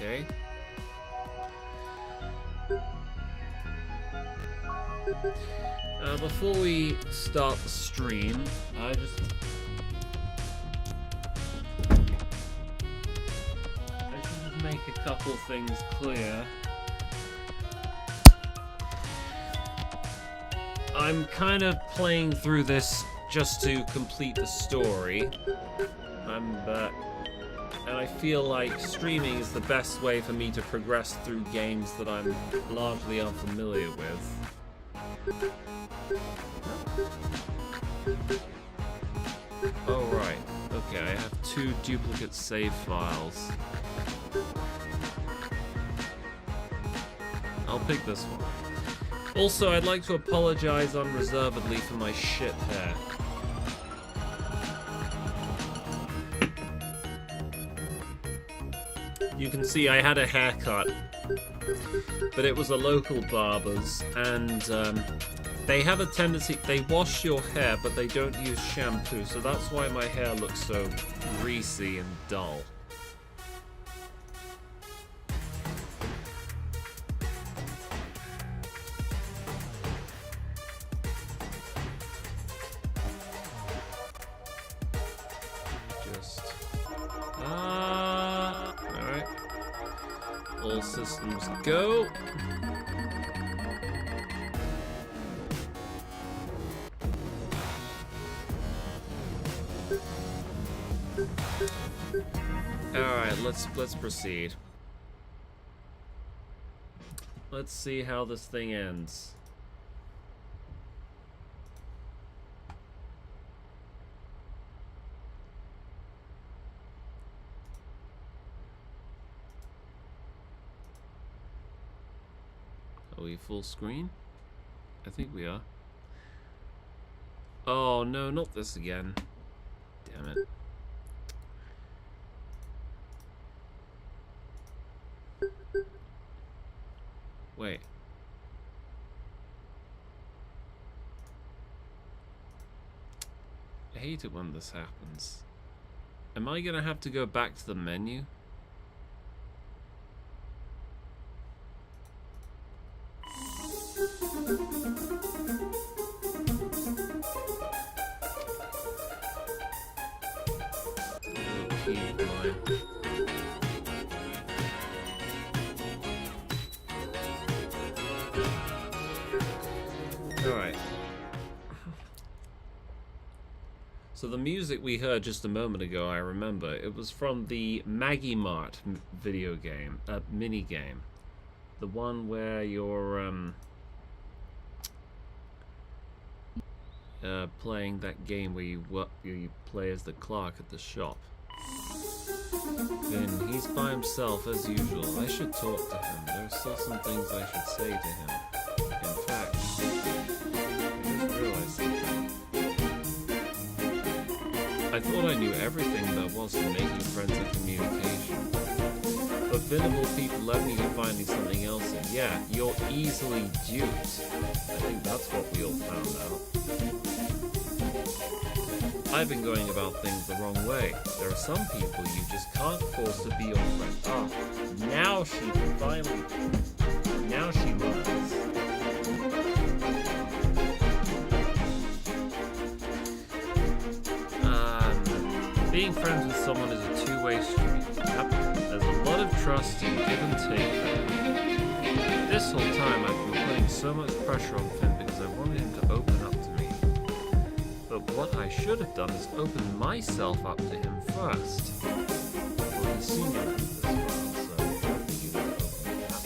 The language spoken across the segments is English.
Okay. Before we start the stream, I should just make a couple things clear. I'm kind of playing through this just to complete the story. And I feel like streaming is the best way for me to progress through games that I'm largely unfamiliar with. Oh, right. Okay, I have 2 duplicate save files. I'll pick this one. Also, I'd like to apologize unreservedly for my shit hair. You can see I had a haircut, but it was a local barber's, and they have a tendency, they wash your hair, but they don't use shampoo, so that's why my hair looks so greasy and dull. Alright. All systems go. Alright, let's proceed. Let's see how this thing ends. Are we full screen? I think we are. Oh no, not this again. Damn it. Wait. I hate it when this happens. Am I gonna have to go back to the menu? Alright. So the music we heard just a moment ago, I remember, it was from the Maggie Mart video game, mini game. The one where you're playing that game where you play as the clerk at the shop. Then he's by himself as usual. I should talk to him. There are still some things I should say to him. In fact, I just realized something. I thought I knew everything there was to making friends and communication. But Venable people led me to finding something else, and yeah, you're easily duped. I think that's what we all found out. I've been going about things the wrong way. There are some people you just can't force to be your friend. Ah, now she finally... Now she learns. Being friends with someone is a two-way street. Yep. There's a lot of trust and give and take there. This whole time I've been putting so much pressure on Finn because I wanted him to open up to me. But what I should have done is open myself up to him first. Well, he's seen you this well, so I don't think you need to open me that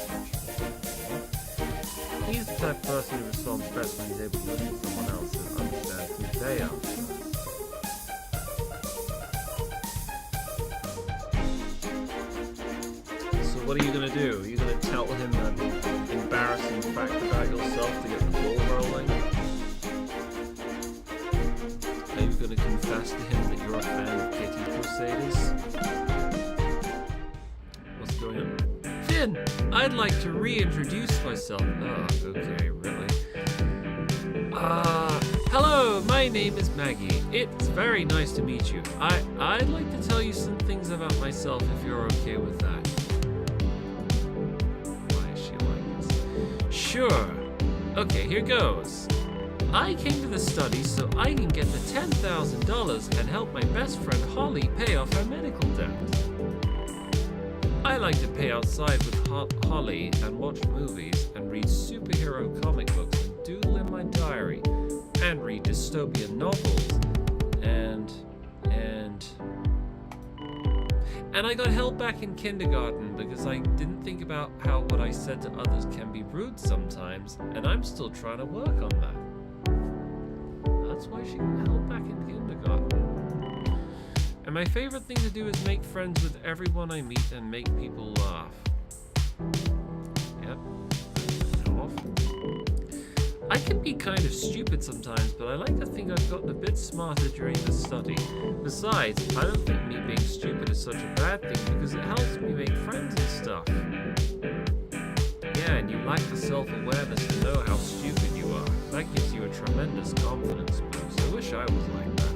much. He's the type of person who responds best when he's able to look at someone else and understand who they are. What are you going to do? Are you going to tell him an embarrassing fact about yourself to get the ball rolling? Are you going to confess to him that you're a fan of Kitty Crusaders? What's going on? Finn! I'd like to reintroduce myself. Oh, okay, really? Hello, my name is Maggie. It's very nice to meet you. I'd like to tell you some things about myself if you're okay with that. Sure. Okay, here goes. I came to the study so I can get the $10,000 and help my best friend Holly pay off her medical debt. I like to play outside with Holly and watch movies and read superhero comic books and doodle in my diary and read dystopian novels and I got held back in kindergarten because I didn't think about how what I said to others can be rude sometimes, and I'm still trying to work on that. That's why she got held back in kindergarten. And my favorite thing to do is make friends with everyone I meet and make people laugh. Yep. Off. I can be kind of stupid sometimes, but I like to think I've gotten a bit smarter during the study. Besides, I don't think me being stupid is such a bad thing because it helps me make friends and stuff. Yeah, and you lack the self-awareness to know how stupid you are. That gives you a tremendous confidence boost. I wish I was like that.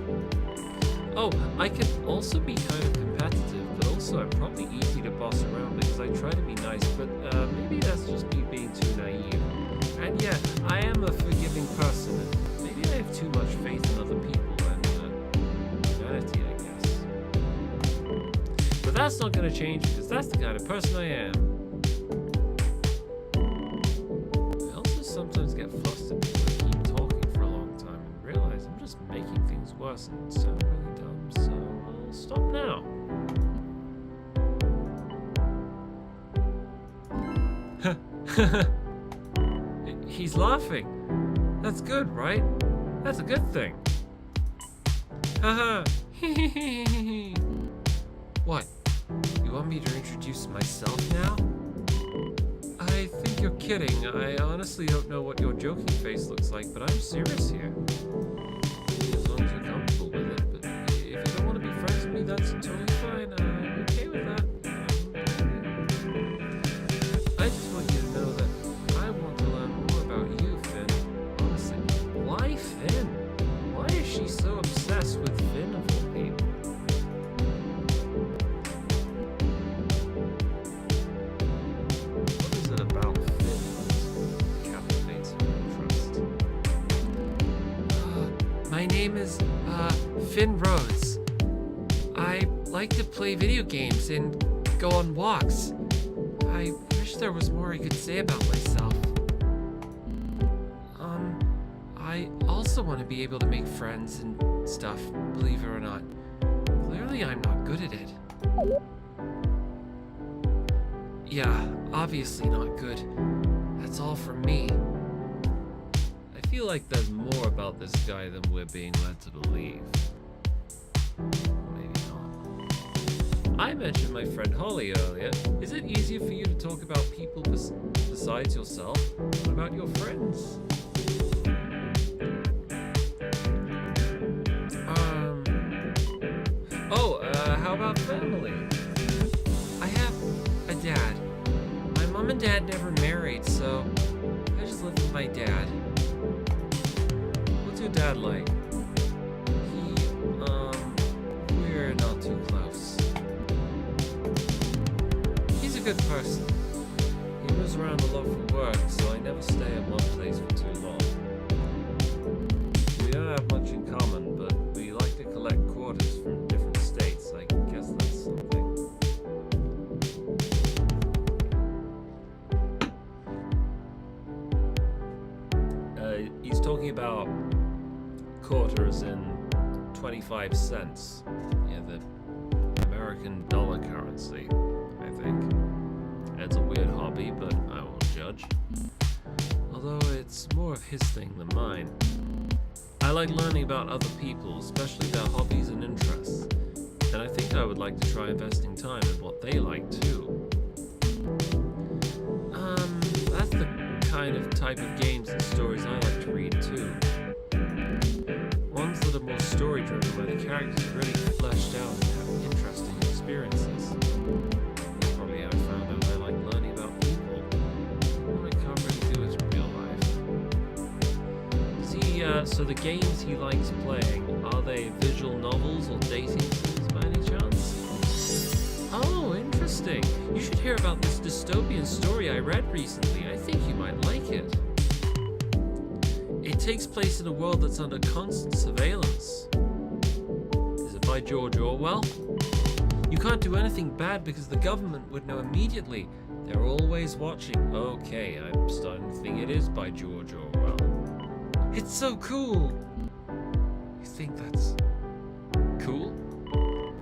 Oh, I can also be kind of competitive, but also I'm probably easy to boss around because I try to be nice, but maybe that's just me being too naive. And yeah, I am a forgiving person, and maybe I have too much faith in other people and humanity, I guess. But that's not going to change because that's the kind of person I am. I also sometimes get flustered because I keep talking for a long time and realize I'm just making things worse and sound really dumb, so I'll stop now. He's laughing. That's good, right? That's a good thing. Haha. What? You want me to introduce myself now? I think you're kidding. I honestly don't know what your joking face looks like, but I'm serious here. As long as you're comfortable with it, but if you don't want to be friends with me, that's totally fine. I'm okay with that. I just want you to know that I want to learn more about you, Finn. Honestly, why Finn? Why is she so obsessed with Finn of all people? What is it about Finn that captivates her interest? My name is, Finn Rhodes. I like to play video games and go on walks. I wish there was more I could say about myself. I also want to be able to make friends and stuff, believe it or not. Clearly I'm not good at it. Yeah, obviously not good. That's all from me. I feel like there's more about this guy than we're being led to believe. Maybe not. I mentioned my friend Holly earlier. Is it easier for you to talk about people besides yourself? What about your friends? How about family? I have a dad. My mom and dad never married, so I just live with my dad. What's your dad like? We're not too close. He's a good person. He moves around a lot for work, so I never stay at one place for too long. We don't have much in common, but we like to collect quarters from different states. I guess that's something. He's talking about quarters in 25 cents. Yeah, the American dollar currency, I think. It's a weird hobby, but I won't judge. Although it's more of his thing than mine. I like learning about other people, especially their hobbies and interests. And I think I would like to try investing time in what they like too. That's the kind of type of games and stories I like to read too. Ones that are more story-driven, where the characters are really fleshed out and have interesting experiences. That's probably how I found out I like learning about people. I can't really do it in real life. So the games he likes playing, are they visual novels or dating sims by any chance? Oh, interesting. interesting. You should hear about this dystopian story I read recently. I think you might like it. It takes place in a world that's under constant surveillance. Is it by George Orwell? You can't do anything bad because the government would know immediately. They're always watching. Okay, I'm starting to think it is by George Orwell. It's so cool. You think that's cool?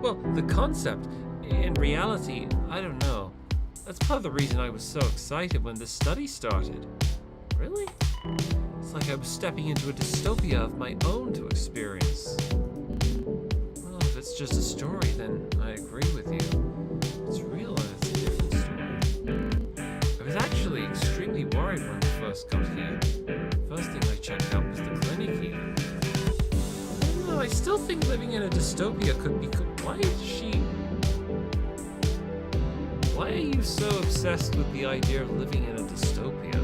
Well, the concept, in reality, I don't know. That's part of the reason I was so excited when this study started. Really? It's like I was stepping into a dystopia of my own to experience. Well, if it's just a story, then I agree with you. It's real and it's a different story. I was actually extremely worried when we first got here. First thing I checked out was the clinic here. I don't know, I still think living in a dystopia could be good. Why are you so obsessed with the idea of living in a dystopia?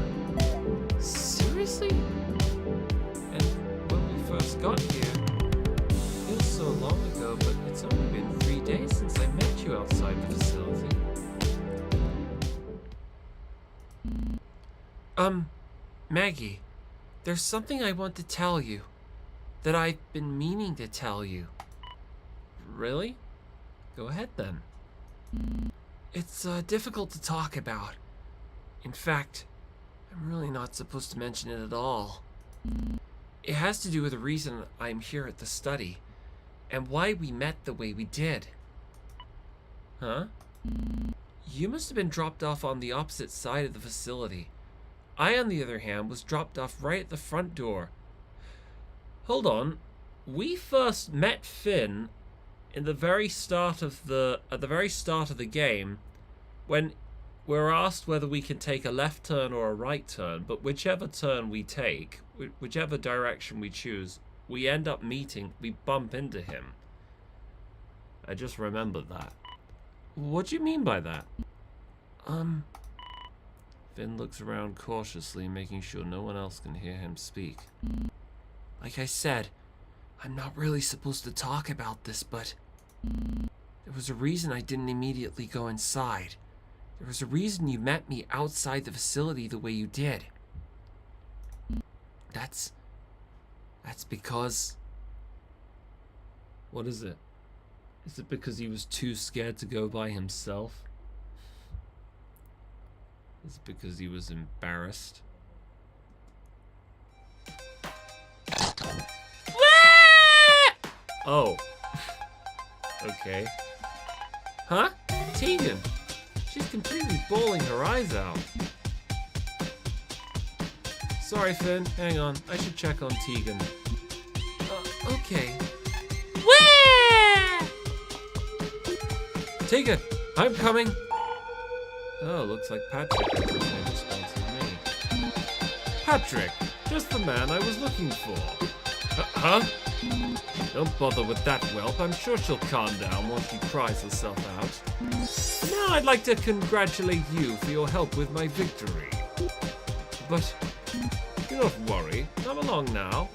Seriously? And when we first got here, it feels so long ago, but it's only been 3 days since I met you outside the facility. Maggie, there's something I want to tell you that I've been meaning to tell you. Really? Go ahead then. It's difficult to talk about. In fact, I'm really not supposed to mention it at all. It has to do with the reason I'm here at the study, and why we met the way we did. Huh? You must have been dropped off on the opposite side of the facility. I, on the other hand, was dropped off right at the front door. Hold on. We first met Finn in the very start of at the very start of the game, when we're asked whether we can take a left turn or a right turn, but whichever turn we take, whichever direction we choose, we end up meeting, we bump into him. I just remembered that. What do you mean by that? Finn looks around cautiously, making sure no one else can hear him speak. Like I said, I'm not really supposed to talk about this, but there was a reason I didn't immediately go inside. There was a reason you met me outside the facility the way you did. That's because... What is it? Is it because he was too scared to go by himself? Is it because he was embarrassed? Oh. Okay. Huh? Tegan! She's completely bawling her eyes out. Sorry, Finn. Hang on. I should check on Tegan. Okay. Tegan! I'm coming! Oh, looks like Patrick has the same response as me. Patrick! Just the man I was looking for. Huh? Don't bother with that whelp. I'm sure she'll calm down once she cries herself out. Now I'd like to congratulate you for your help with my victory. But do not worry. Come along now.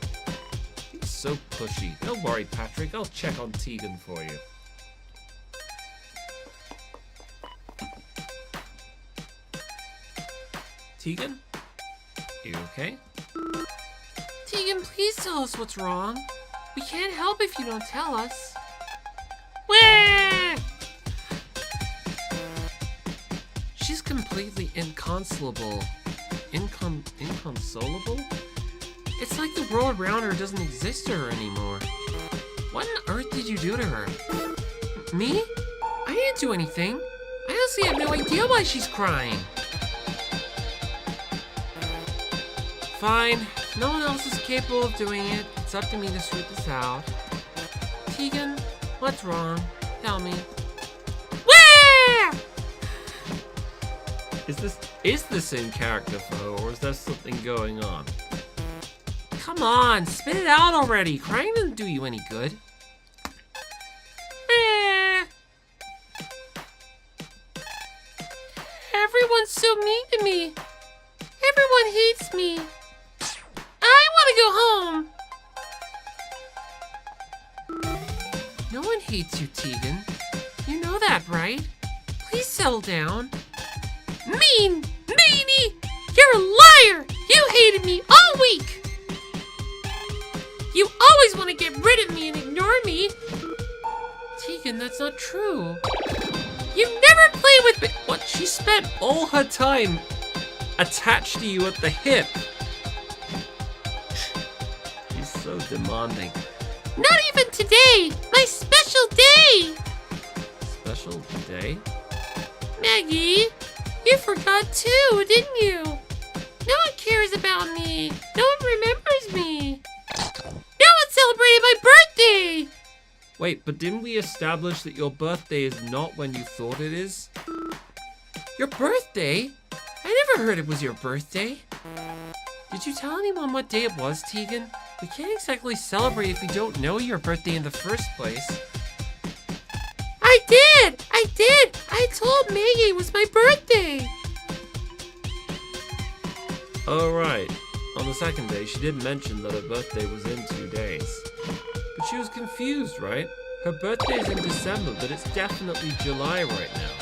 He's so pushy. Don't worry, Patrick. I'll check on Tegan for you. Tegan? You okay? Tegan, please tell us what's wrong. We can't help if you don't tell us. Wah! She's completely inconsolable. Inconsolable? It's like the world around her doesn't exist to her anymore. What on earth did you do to her? Me? I didn't do anything. I honestly have no idea why she's crying. Fine. No one else is capable of doing it. It's up to me to sort this out. Tegan, what's wrong? Tell me. Wah! Is this in character for her, or is there something going on? Come on, spit it out already. Crying doesn't do you any good. Everyone's so mean to me. Everyone hates me. I want to go home. No one hates you, Tegan. You know that, right? please settle down. Meanie! You're a liar! You hated me all week! You always want to get rid of me and ignore me. Tegan, that's not true. You never play with me. What? She spent all her time attached to you at the hip. She's so demanding. Not even today! My special day! Special day? Maggie, you forgot too, didn't you? No one cares about me. No one remembers me. No one celebrated my birthday! Wait, but didn't we establish that your birthday is not when you thought it is? Your birthday? I never heard it was your birthday. Did you tell anyone what day it was, Tegan? We can't exactly celebrate if we don't know your birthday in the first place. I did! I told Maggie it was my birthday! Oh, right. On the second day, she did mention that her birthday was in 2 days. But she was confused, right? Her birthday's in December, but it's definitely July right now.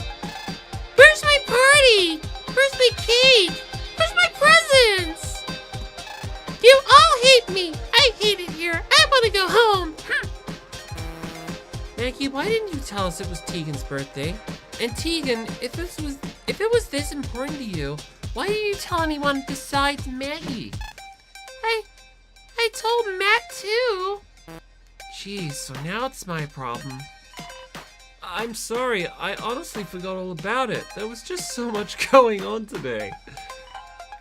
Where's my party? Where's my cake? Where's my presents? You all hate me. I hate it here. I want to go home. Maggie, why didn't you tell us it was Tegan's birthday? And Tegan, if it was this important to you, why didn't you tell anyone besides Maggie? I told Matt too. Jeez, so now it's my problem. I'm sorry, I honestly forgot all about it. There was just so much going on today.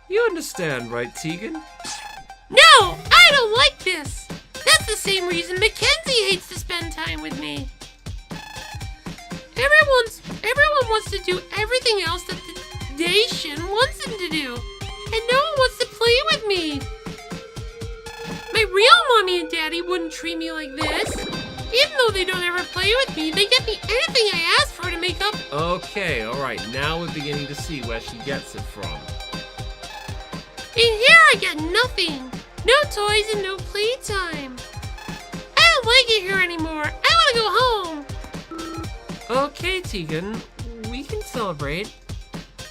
You understand, right, Tegan? No, I don't like this. That's the same reason Mackenzie hates to spend time with me. Everyone wants to do everything else that the nation wants them to do, and no one wants to play with me. My real mommy and daddy wouldn't treat me like this. Even though they don't ever play with me, they get me anything I ask for to make up. Okay, alright, now we're beginning to see where she gets it from. In here I get nothing. No toys and no playtime. I don't like it here anymore. I want to go home. Okay, Tegan, we can celebrate.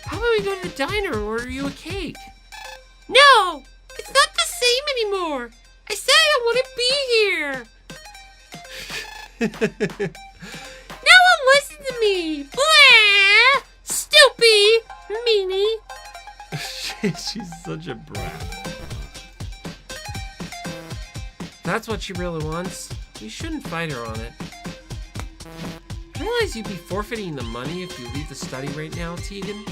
How about we go to the diner and order you a cake? No! It's not the same anymore. I said I don't want to be here. No one listen to me. Blah! Stupid! Meanie. She's such a brat. That's what she really wants. We shouldn't fight her on it. I realize you'd be forfeiting the money if you leave the study right now, Tegan.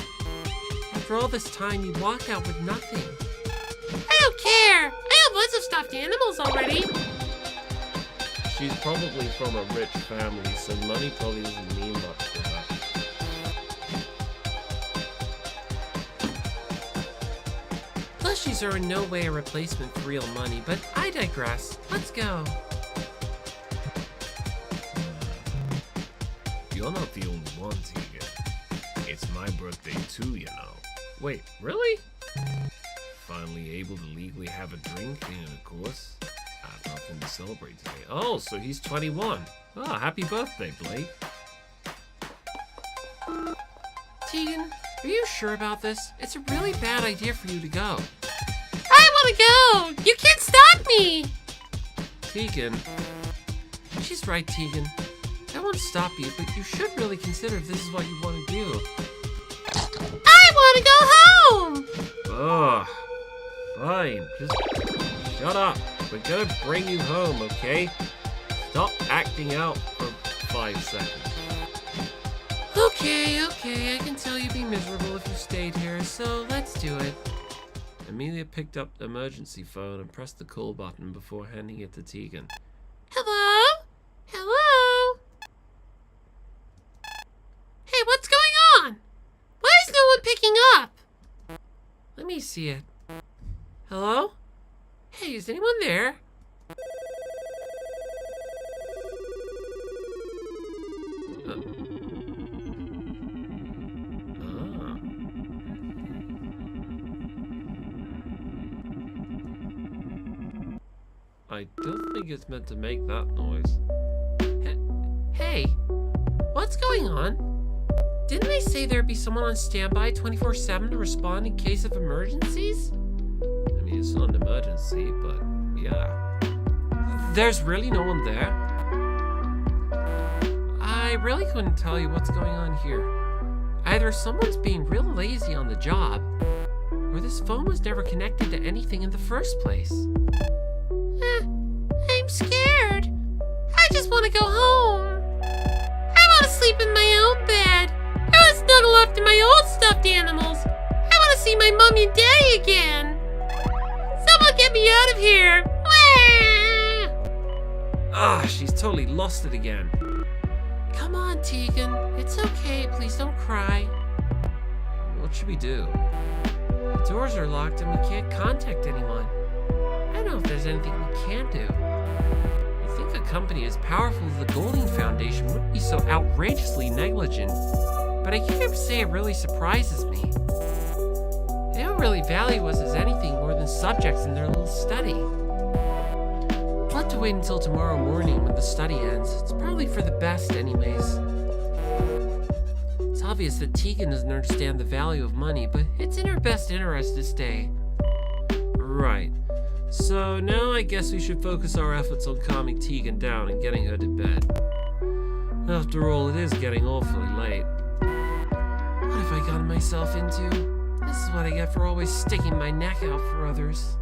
After all this time, you'd walk out with nothing. I don't care! I have lots of stuffed animals already. She's probably from a rich family, so money probably doesn't mean much to her. Plushies are in no way a replacement for real money, but I digress. Let's go. You're not the only one, Tegan. It's my birthday too, you know. Wait, really? Finally able to legally have a drink, and of course, I have nothing to celebrate today. Oh, so he's 21. Ah, happy birthday, Blake. Tegan, are you sure about this? It's a really bad idea for you to go. I want to go! You can't stop me! Tegan. She's right, Tegan. I won't stop you, but you should really consider if this is what you want to do. I want to go home! Ugh. Fine, just shut up. We're gonna bring you home, okay? Stop acting out for 5 seconds. Okay, I can tell you'd be miserable if you stayed here, so let's do it. Amelia picked up the emergency phone and pressed the call button before handing it to Tegan. Hello? Hello? Hey, what's going on? Why is no one picking up? Let me see it. Hello? Hey, is anyone there? I don't think it's meant to make that noise. Hey, what's going on? Didn't they say there'd be someone on standby 24/7 to respond in case of emergencies? I mean, it's not an emergency, but yeah. There's really no one there? I really couldn't tell you what's going on here. Either someone's being real lazy on the job, or this phone was never connected to anything in the first place. I'm scared. I just want to go home. I want to sleep in my own bed. I want to snuggle up to my old stuffed animals. I want to see my mommy and daddy again. Someone get me out of here. Ah, she's totally lost it again. Come on, Tegan. It's okay. Please don't cry. What should we do? The doors are locked and we can't contact anyone. I don't know if there's anything we can do. You'd think a company as powerful as the Golding Foundation wouldn't be so outrageously negligent, but I can't say it really surprises me. They don't really value us as anything more than subjects in their little study. We'll have to wait until tomorrow morning when the study ends. It's probably for the best anyways. It's obvious that Tegan doesn't understand the value of money, but it's in her best interest to stay. Right. So now I guess we should focus our efforts on calming Tegan down and getting her to bed. After all, it is getting awfully late. What have I gotten myself into? This is what I get for always sticking my neck out for others.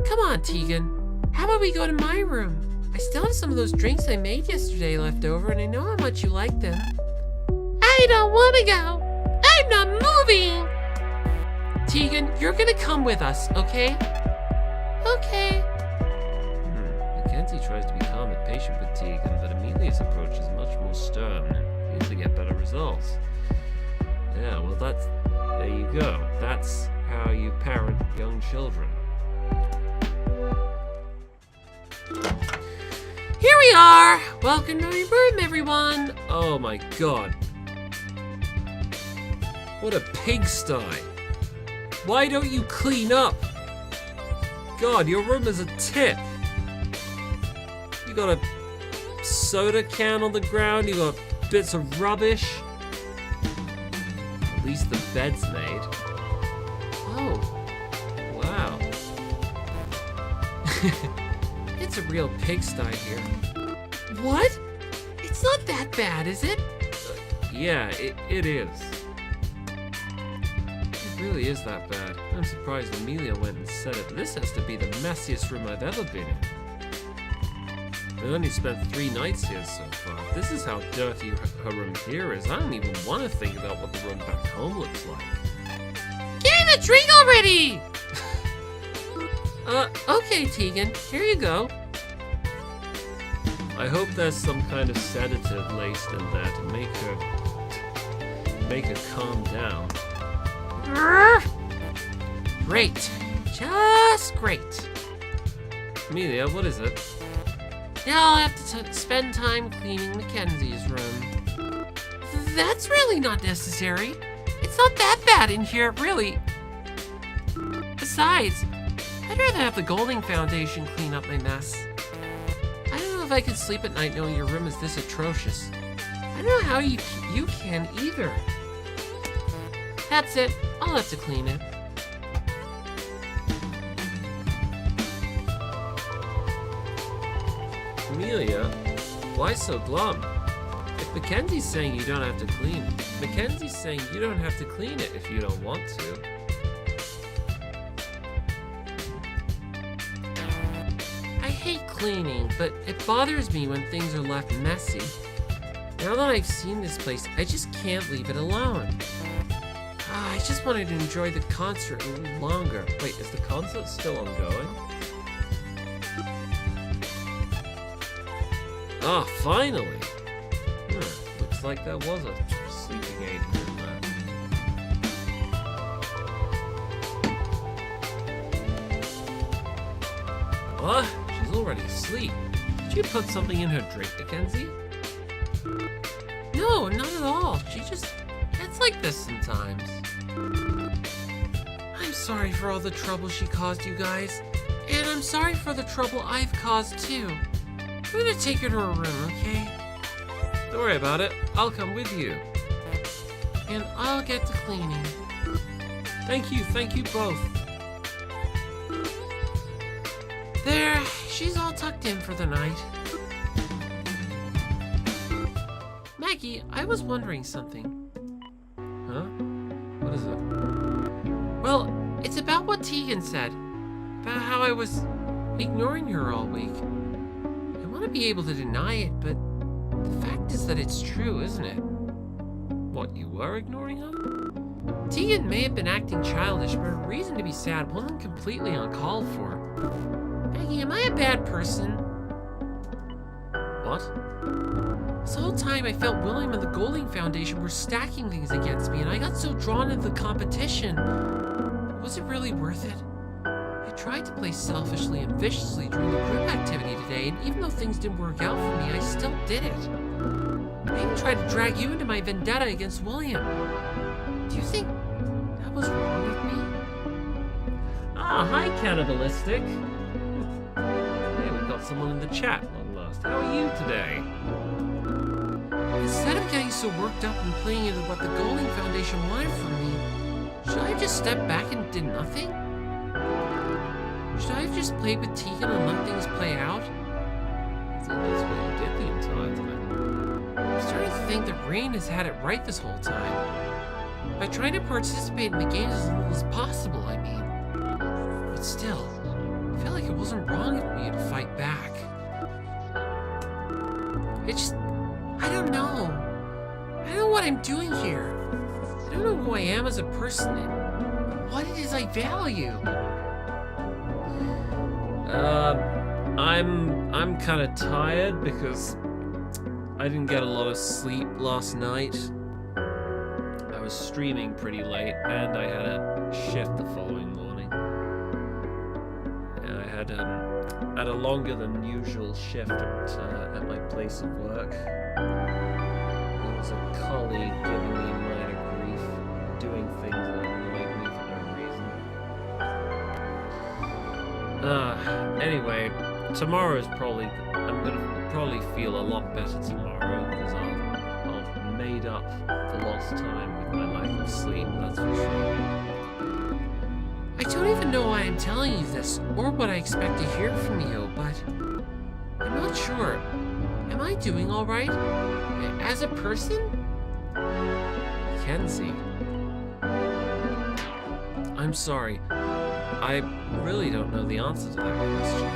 Come on, Tegan. How about we go to my room? I still have some of those drinks I made yesterday left over, and I know how much you like them. I don't want to go. I'm not moving. Tegan, you're gonna come with us, okay? Okay. Mackenzie tries to be calm and patient with Tegan, but Amelia's approach is much more stern and seems to get better results. Yeah, well there you go. That's how you parent young children. Here we are! Welcome to my room, everyone! Oh my god. What a pigsty. Why don't you clean up? God, your room is a tip. You got a soda can on the ground, you got bits of rubbish. At least the bed's made. Oh. Wow. It's a real pigsty here. What? It's not that bad, is it? Yeah, it is. It really is that bad. I'm surprised Amelia went and said it. This has to be the messiest room I've ever been in. I only spent 3 nights here so far. This is how dirty her room here is. I don't even want to think about what the room back home looks like. Give me the drink already! Okay, Tegan. Here you go. I hope there's some kind of sedative laced in there to make her calm down. Great. Just great. Amelia, what is it? Now I'll have to spend time cleaning Mackenzie's room. That's really not necessary. It's not that bad in here, really. Besides, I'd rather have the Golding Foundation clean up my mess. I don't know if I could sleep at night knowing your room is this atrocious. I don't know how you can either. That's it. I'll have to clean it. Amelia, why so glum? If Mackenzie's saying you don't have to clean, Mackenzie's saying you don't have to clean it if you don't want to. I hate cleaning, but it bothers me when things are left messy. Now that I've seen this place, I just can't leave it alone. I just wanted to enjoy the concert a little longer. Wait, is the concert still ongoing? Ah, finally! Looks like there was a sleeping aid in there. What? She's already asleep. Did you put something in her drink, Mackenzie? No, not at all. She just gets like this sometimes. I'm sorry for all the trouble she caused you guys. And I'm sorry for the trouble I've caused too. I'm gonna take her to her room, okay? Don't worry about it. I'll come with you. And I'll get to cleaning. Thank you both. There, she's all tucked in for the night. Maggie, I was wondering something. Huh? What is it? Well, it's about what Tegan said. About how I was ignoring her all week. I want to be able to deny it, but the fact is that it's true, isn't it? What, you were ignoring her? Tegan may have been acting childish, but her reason to be sad wasn't completely uncalled for. Maggie, am I a bad person? What? This whole time I felt William and the Golding Foundation were stacking things against me, and I got so drawn into the competition. Was it really worth it? I tried to play selfishly and viciously during the group activity today, and even though things didn't work out for me, I still did it. I even tried to drag you into my vendetta against William. Do you think that was wrong with me? Ah, hi, Cannibalistic. Hey, we've got someone in the chat, long last. How are you today? Instead of getting so worked up and playing into what the Golding Foundation wanted from me, should I have just stepped back and did nothing? Should I have just played with Tegan and let things play out? I thought that's what you did the entire time. I'm starting to think that Rain has had it right this whole time. By trying to participate in the games as little as possible, I mean. But still, I feel like it wasn't wrong of me to fight back. I don't know. I don't know what I'm doing here. I don't know who I am as a person and what it is I value. I'm kind of tired because I didn't get a lot of sleep last night. I was streaming pretty late and I had a shift the following morning. And I had a longer than usual shift at my place of work. There was a colleague giving me minor grief, doing things that annoyed me for no reason. Anyway, tomorrow's I'm gonna probably feel a lot better tomorrow because I've made up for lost time with my lack of sleep, that's for sure. I don't even know why I'm telling you this or what I expect to hear from you, but I'm not sure. Am I doing all right? As a person? Kenzie. I'm sorry. I really don't know the answer to that question.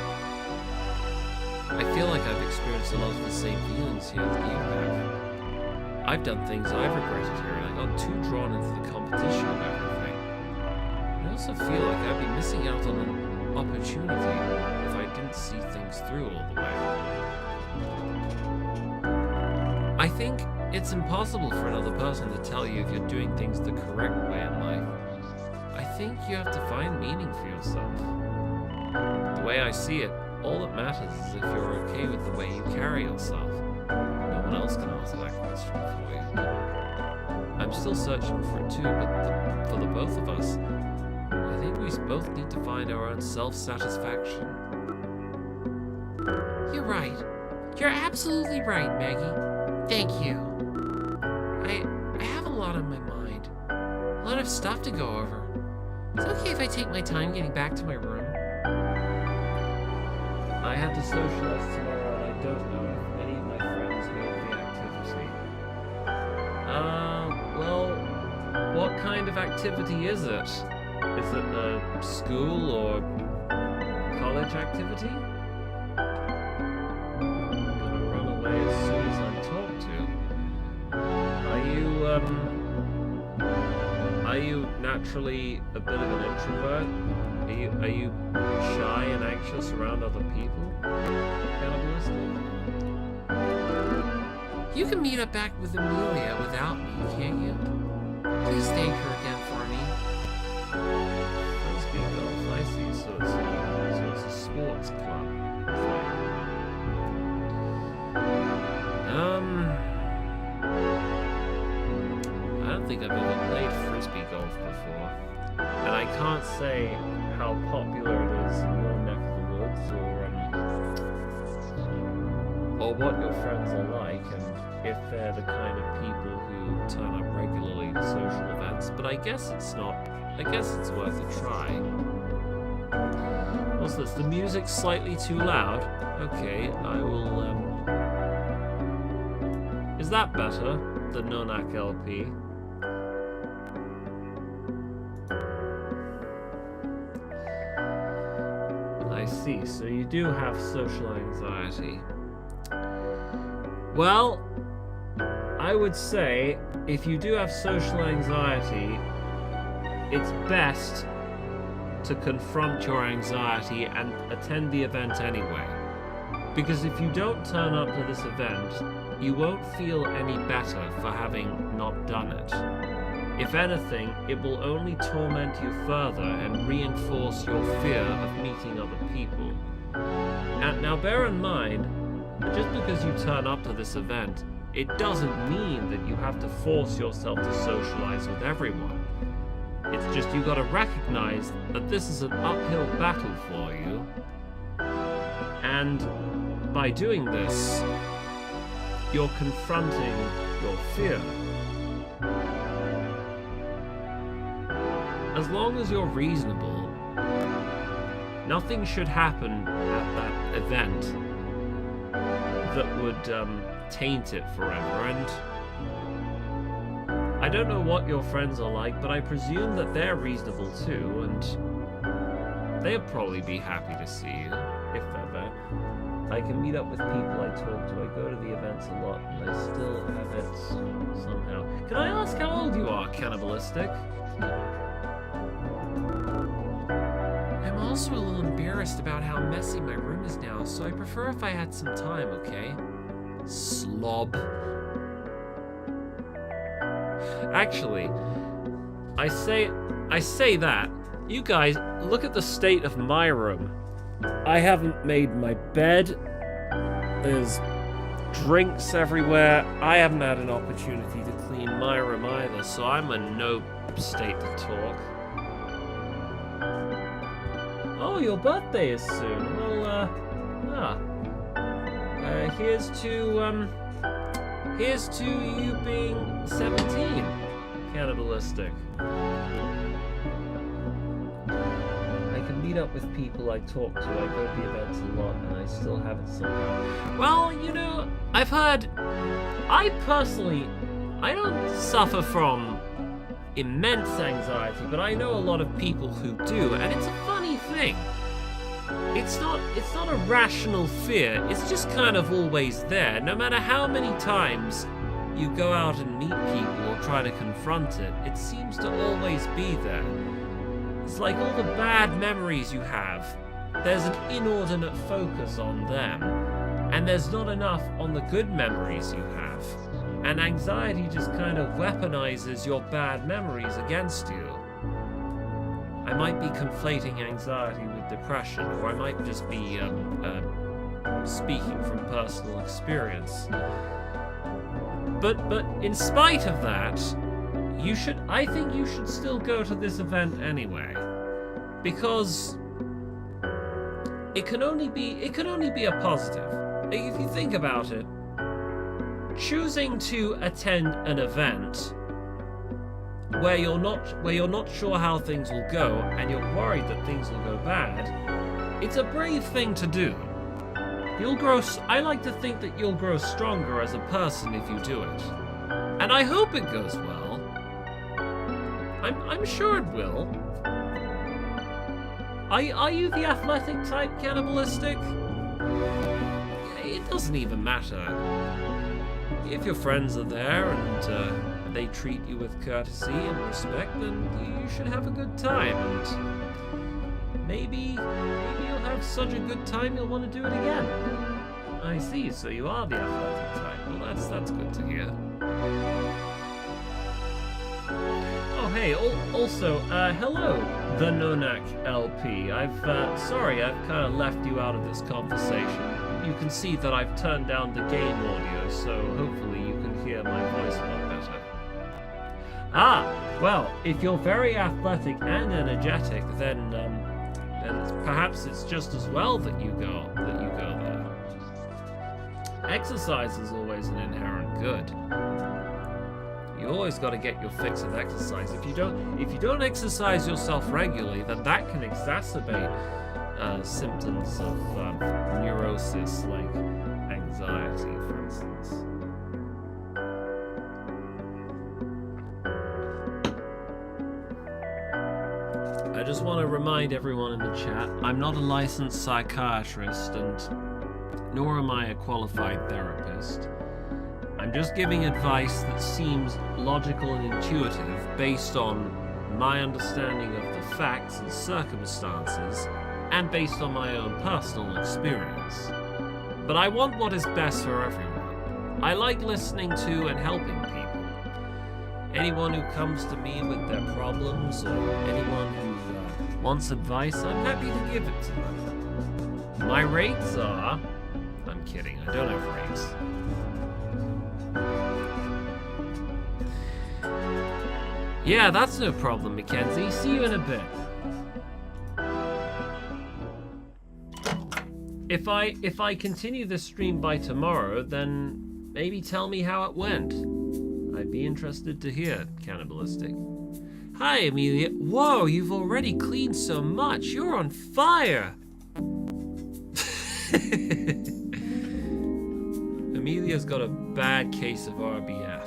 I feel like I've experienced a lot of the same feelings here that you have. I've done things I've regretted here, and I got too drawn into the competition of everything. I also feel like I'd be missing out on an opportunity if I didn't see things through all the way. I think it's impossible for another person to tell you if you're doing things the correct way in life. I think you have to find meaning for yourself. The way I see it, all that matters is if you're okay with the way you carry yourself. No one else can answer that question for you. I'm still searching for it too, but for the both of us, I think we both need to find our own self-satisfaction. You're right. You're absolutely right, Maggie. Thank you. I have a lot on my mind. A lot of stuff to go over. It's okay if I take my time getting back to my room. I had to socialize tomorrow and I don't know if any of my friends made the activity. Well, what kind of activity is it? Is it a school or college activity? I'm gonna run away as soon as I'm talked to. Are you naturally a bit of an introvert? Are you shy and anxious around other people? Cannibalistic? You can meet up back with Amelia without me, can't you? Please thank her again for me. Frisbee golf, I see. So it's a sports club. I don't think I've ever played frisbee golf before, and I can't say how popular it is in your neck of the woods, or what your friends are like, and if they're the kind of people who turn up regularly to social events, but I guess it's not. I guess it's worth a try. What's this? The music's slightly too loud. Okay, I will. Is that better? The Nonak LP. I see. So you do have social anxiety. Well, I would say if you do have social anxiety, it's best to confront your anxiety and attend the event anyway. Because if you don't turn up to this event, you won't feel any better for having not done it. If anything, it will only torment you further and reinforce your fear of meeting other people. And now bear in mind, just because you turn up to this event, it doesn't mean that you have to force yourself to socialize with everyone. It's just you gotta recognize that this is an uphill battle for you, and by doing this, you're confronting your fear. As long as you're reasonable, nothing should happen at that event that would taint it forever. And I don't know what your friends are like, but I presume that they're reasonable too, and they'll probably be happy to see you, if ever. I can meet up with people I talk to. I go to the events a lot, and I still have it somehow. Can I ask how old you are, Cannibalistic? I'm also a little embarrassed about how messy my room is now, so I prefer if I had some time, okay? Slob. Actually, I say that. You guys, look at the state of my room. I haven't made my bed. There's drinks everywhere. I haven't had an opportunity to clean my room either, so I'm in no state to talk. Oh, your birthday is soon. Well, here's to you being 17, Cannibalistic. I can meet up with people I talk to. I go to the events a lot, and I still have it somehow. Well, you know, I've heard. I don't suffer from immense anxiety, but I know a lot of people who do, and it's a funny thing. It's not a rational fear. It's just kind of always there. No matter how many times you go out and meet people or try to confront it, it seems to always be there. It's like all the bad memories you have. There's an inordinate focus on them, and there's not enough on the good memories you have. And anxiety just kind of weaponizes your bad memories against you. I might be conflating anxiety with depression, or I might just be speaking from personal experience. But in spite of that, I think you should still go to this event anyway, because it can only be a positive. If you think about it, choosing to attend an event where you're not sure how things will go and you're worried that things will go bad, it's a brave thing to do. I like to think that you'll grow stronger as a person if you do it. And I hope it goes well. I'm sure it will. Are you the athletic type, Cannibalistic? It doesn't even matter. If your friends are there and they treat you with courtesy and respect, then you should have a good time. And maybe you'll have such a good time you'll want to do it again. I see, so you are the athletic type. Well, that's good to hear. Oh, hey, also, hello, the Nonak LP. Sorry, I've kind of left you out of this conversation. You can see that I've turned down the game audio, so hopefully you can hear my voice a lot better. Ah, well, if you're very athletic and energetic, then perhaps it's just as well that you go there. exercise is always an inherent good. You always got to get your fix of exercise. If you don't exercise yourself regularly, then that can exacerbate symptoms of neurosis, like anxiety, for instance. I just want to remind everyone in the chat, I'm not a licensed psychiatrist, and nor am I a qualified therapist. I'm just giving advice that seems logical and intuitive based on my understanding of the facts and circumstances and based on my own personal experience. But I want what is best for everyone. I like listening to and helping people. Anyone who comes to me with their problems or anyone who wants advice, I'm happy to give it to them. My rates are... I'm kidding, I don't have rates. Yeah, that's no problem, Mackenzie. See you in a bit. If I continue this stream by tomorrow, then maybe tell me how it went. I'd be interested to hear, Cannibalistic. Hi, Amelia. Whoa, you've already cleaned so much. You're on fire. Amelia's got a bad case of RBF.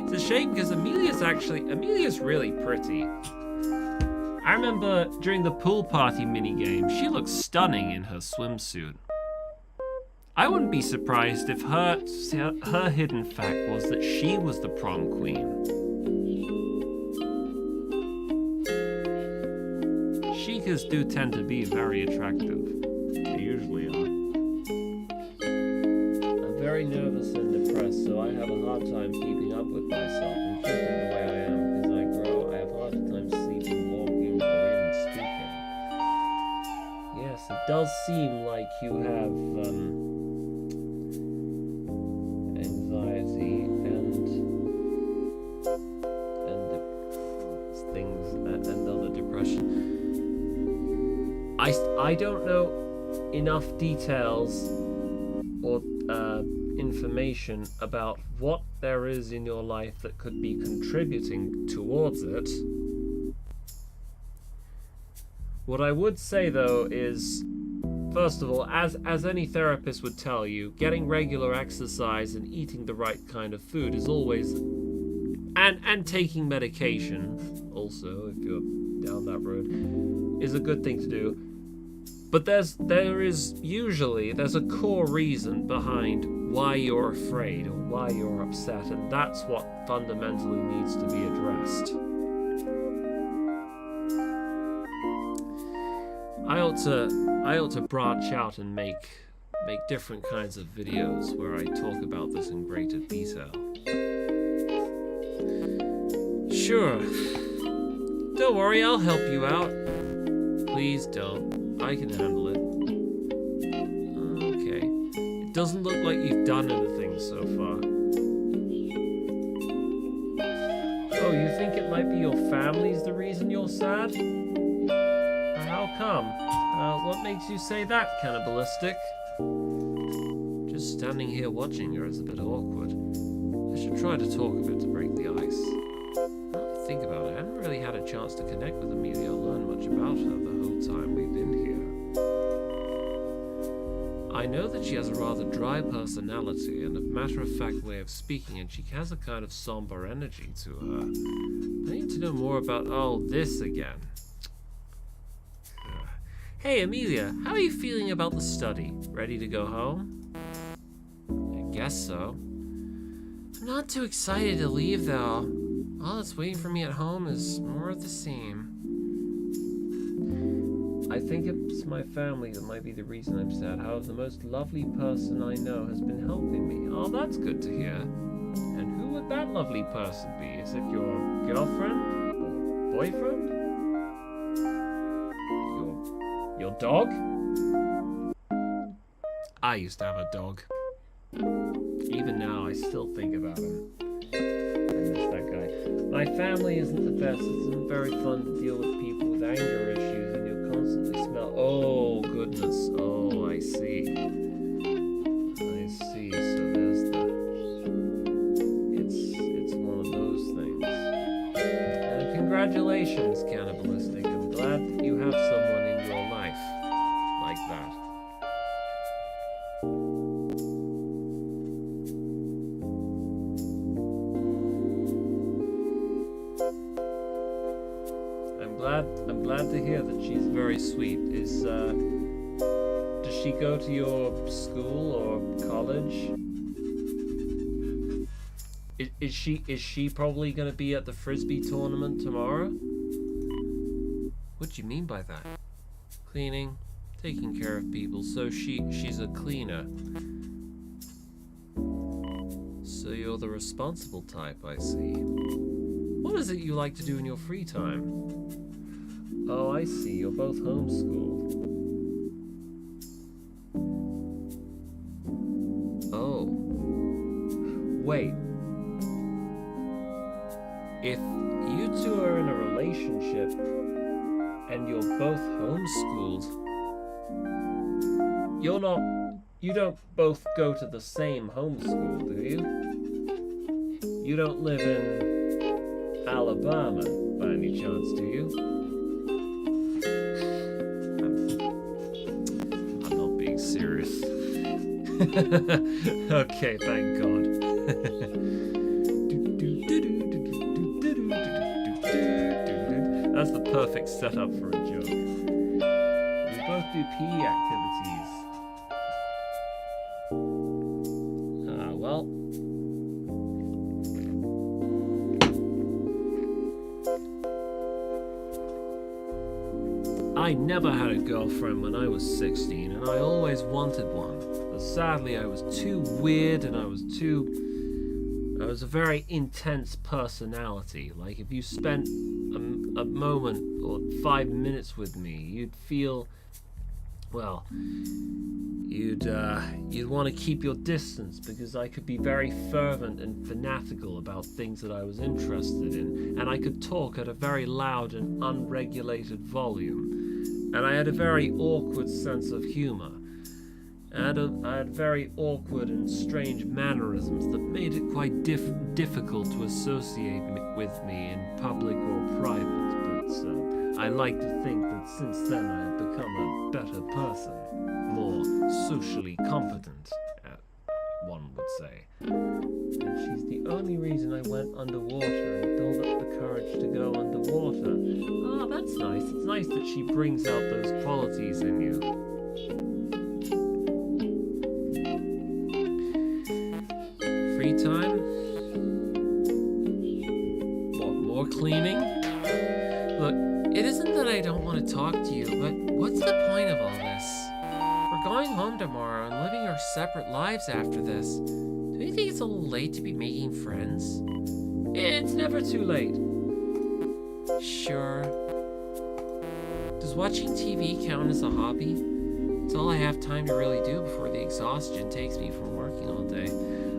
It's a shame because Amelia's really pretty. I remember during the pool party minigame, she looked stunning in her swimsuit. I wouldn't be surprised if her hidden fact was that she was the prom queen. Chicas do tend to be very attractive. They usually are. I'm very nervous and depressed, so I have a hard time keeping up with myself and keeping the way I am. As I grow, I have a hard time sleeping, walking, or even speaking. Yes, it does seem like you have anxiety and things and other depression. I don't know enough details or information about what there is in your life that could be contributing towards it. What I would say though is, first of all, as any therapist would tell you, getting regular exercise and eating the right kind of food is always, and taking medication also, if you're down that road, is a good thing to do. But there's a core reason behind why you're afraid or why you're upset, and that's what fundamentally needs to be addressed. I ought to branch out and make different kinds of videos where I talk about this in greater detail. Sure. Don't worry, I'll help you out. Please don't. I can handle it. Okay. It doesn't look like you've done anything so far. Oh, you think it might be your family's the reason you're sad? How come? What makes you say that, Cannibalistic? Just standing here watching her is a bit awkward. I should try to talk a bit to break the ice. Now that I think about it, I haven't really had a chance to connect with Amelia or learn much about her the whole time we've been here. I know that she has a rather dry personality and a matter-of-fact way of speaking, and she has a kind of somber energy to her. I need to know more about all this again. Hey Amelia, how are you feeling about the study? Ready to go home? I guess so. I'm not too excited to leave though. All that's waiting for me at home is more of the same. I think it's my family that might be the reason I'm sad. However, the most lovely person I know has been helping me. Oh, that's good to hear. And who would that lovely person be? Is it your girlfriend? Or boyfriend? Your dog? I used to have a dog. Even now, I still think about him. I miss that guy. My family isn't the best. It isn't very fun to deal with people with anger issues, and you'll constantly smell. Oh, goodness. Oh, I see. I see. Congratulations, Cannibalistic. I'm glad that you have someone in your life like that. I'm glad to hear that she's very sweet. Does she go to your school or college? Is she probably going to be at the Frisbee tournament tomorrow? What do you mean by that? Cleaning, taking care of people. So she's a cleaner. So you're the responsible type, I see. What is it you like to do in your free time? Oh, I see. You're both homeschooled. Oh. Wait. If you two are in a relationship and you're both homeschooled, you don't both go to the same homeschool, do you? You don't live in Alabama by any chance, do you? I'm not being serious. Okay, thank God. That's the perfect setup for a joke. We both do PE activities. Well. I never had a girlfriend when I was 16, and I always wanted one. But sadly, I was too weird, and I was a very intense personality. Like, if you spent a moment or 5 minutes with me, you'd feel, well, you'd want to keep your distance, because I could be very fervent and fanatical about things that I was interested in, and I could talk at a very loud and unregulated volume, and I had a very awkward sense of humor. I had very awkward and strange mannerisms that made it quite difficult to associate with me in public or private, but I like to think that since then I have become a better person, more socially competent, one would say. And she's the only reason I went underwater and built up the courage to go underwater. Oh, that's nice. It's nice that she brings out those qualities in you. Free time? What, more cleaning? Look, it isn't that I don't want to talk to you, but what's the point of all this? We're going home tomorrow and living our separate lives after this. Do you think it's a little late to be making friends? It's never too late. Sure. Does watching TV count as a hobby? It's all I have time to really do before the exhaustion takes me from working all day.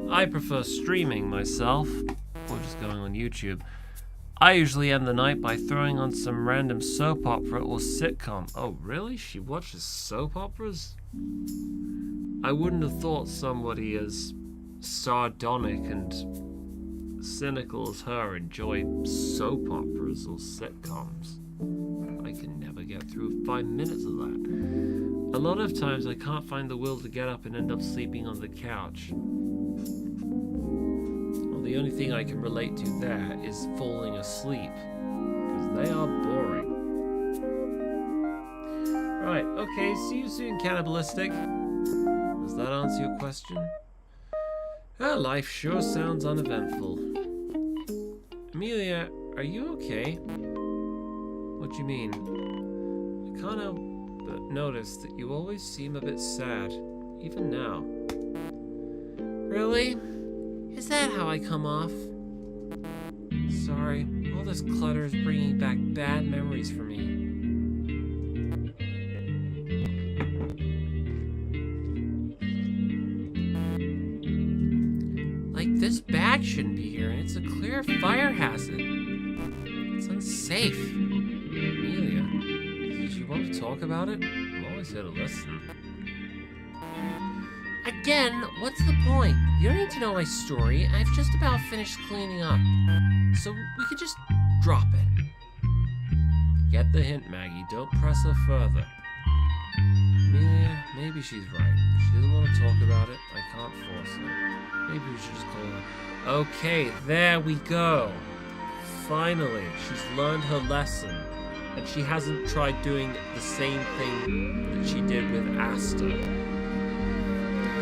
I prefer streaming myself, or just going on YouTube. I usually end the night by throwing on some random soap opera or sitcom. Oh, really? She watches soap operas? I wouldn't have thought somebody as sardonic and cynical as her enjoyed soap operas or sitcoms. I can never get through 5 minutes of that. A lot of times I can't find the will to get up and end up sleeping on the couch. Well, the only thing I can relate to there is falling asleep, because they are boring. Right, okay, see you soon, Cannibalistic. Does that answer your question? Life sure sounds uneventful. Amelia, are you okay? What do you mean? I can't help but notice that you always seem a bit sad, even now. Really? Is that how I come off? Sorry, all this clutter is bringing back bad memories for me. Like, this bag shouldn't be here, and it's a clear fire hazard. It's unsafe. Amelia, did you want to talk about it? I'm always here to listen. Again, what's the point? You don't need to know my story. I've just about finished cleaning up. So we could just drop it. Get the hint, Maggie. Don't press her further. Yeah, maybe she's right. She doesn't want to talk about it. I can't force her. Maybe we should just call her. Okay, there we go. Finally, she's learned her lesson. And she hasn't tried doing the same thing that she did with Asta.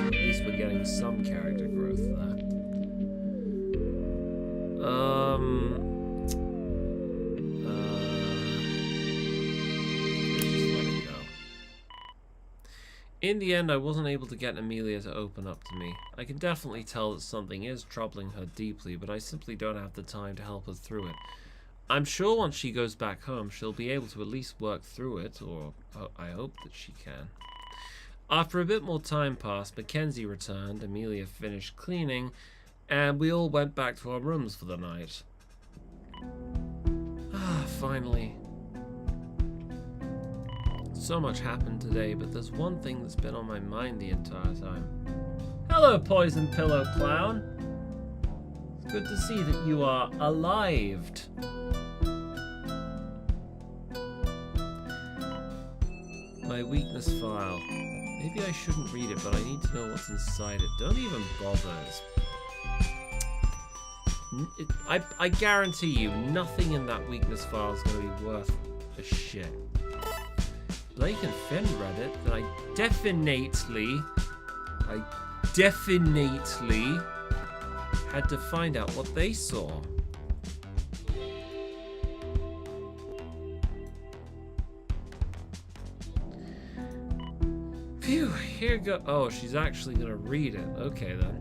At least we're getting some character growth there. Just let it go. In the end, I wasn't able to get Amelia to open up to me. I can definitely tell that something is troubling her deeply, but I simply don't have the time to help her through it. I'm sure once she goes back home, she'll be able to at least work through it, or I hope that she can. After a bit more time passed, Mackenzie returned, Amelia finished cleaning, and we all went back to our rooms for the night. Finally. So much happened today, but there's one thing that's been on my mind the entire time. Hello, Poison Pillow Clown. It's good to see that you are alive. My weakness file. Maybe I shouldn't read it, but I need to know what's inside it. Don't even bother. I guarantee you, nothing in that weakness file is going to be worth a shit. Blake and Finn read it, then I definitely had to find out what they saw. Phew, here go. Oh, she's actually gonna read it. Okay then.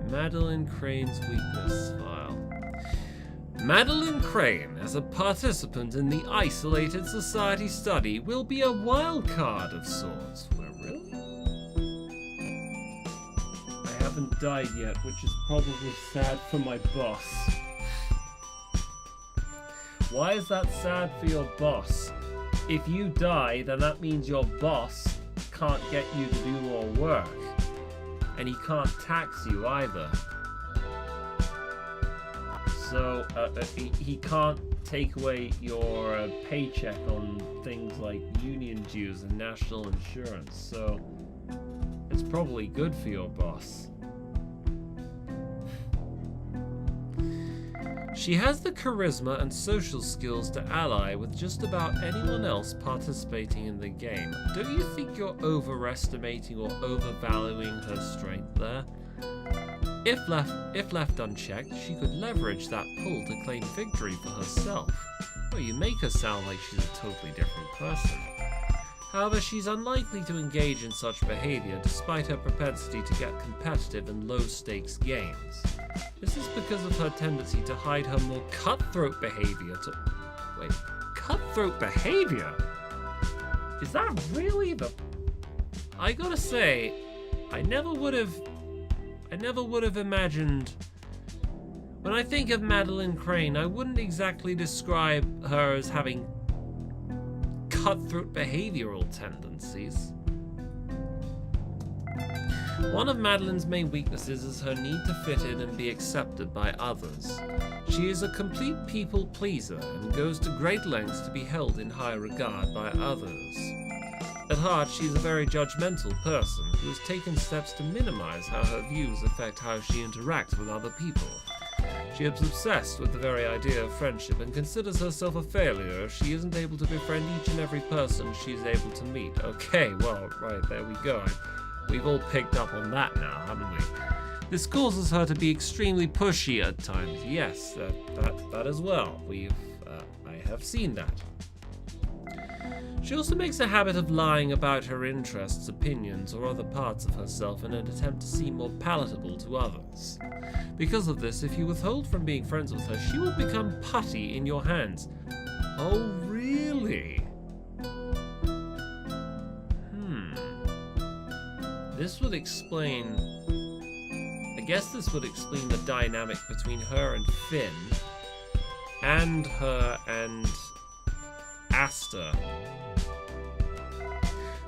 Madeline Crane's weakness file. Madeline Crane, as a participant in the isolated society study, will be a wild card of sorts. Well, really? I haven't died yet, which is probably sad for my boss. Why is that sad for your boss? If you die, then that means your boss can't get you to do more work. And he can't tax you either. So he can't take away your paycheck on things like union dues and national insurance. So it's probably good for your boss. She has the charisma and social skills to ally with just about anyone else participating in the game. Don't you think you're overestimating or overvaluing her strength there? If left unchecked, she could leverage that pull to claim victory for herself. Well, you make her sound like she's a totally different person. However, she's unlikely to engage in such behavior despite her propensity to get competitive in low-stakes games. This is because of her tendency to hide her more cutthroat behavior Wait, cutthroat behavior? Is that really the... I gotta say, I never would have imagined... When I think of Madeline Crane, I wouldn't exactly describe her as having cutthroat behavioral tendencies. One of Madeline's main weaknesses is her need to fit in and be accepted by others. She is a complete people pleaser and goes to great lengths to be held in high regard by others. At heart, she is a very judgmental person who has taken steps to minimize how her views affect how she interacts with other people. She is obsessed with the very idea of friendship and considers herself a failure if she isn't able to befriend each and every person she is able to meet. Okay, well, right, there we go. We've all picked up on that now, haven't we? This causes her to be extremely pushy at times. Yes, that as well. I have seen that. She also makes a habit of lying about her interests, opinions, or other parts of herself in an attempt to seem more palatable to others. Because of this, if you withhold from being friends with her, she will become putty in your hands. Oh, really? This would explain... I guess this would explain the dynamic between her and Finn, and her and Asta.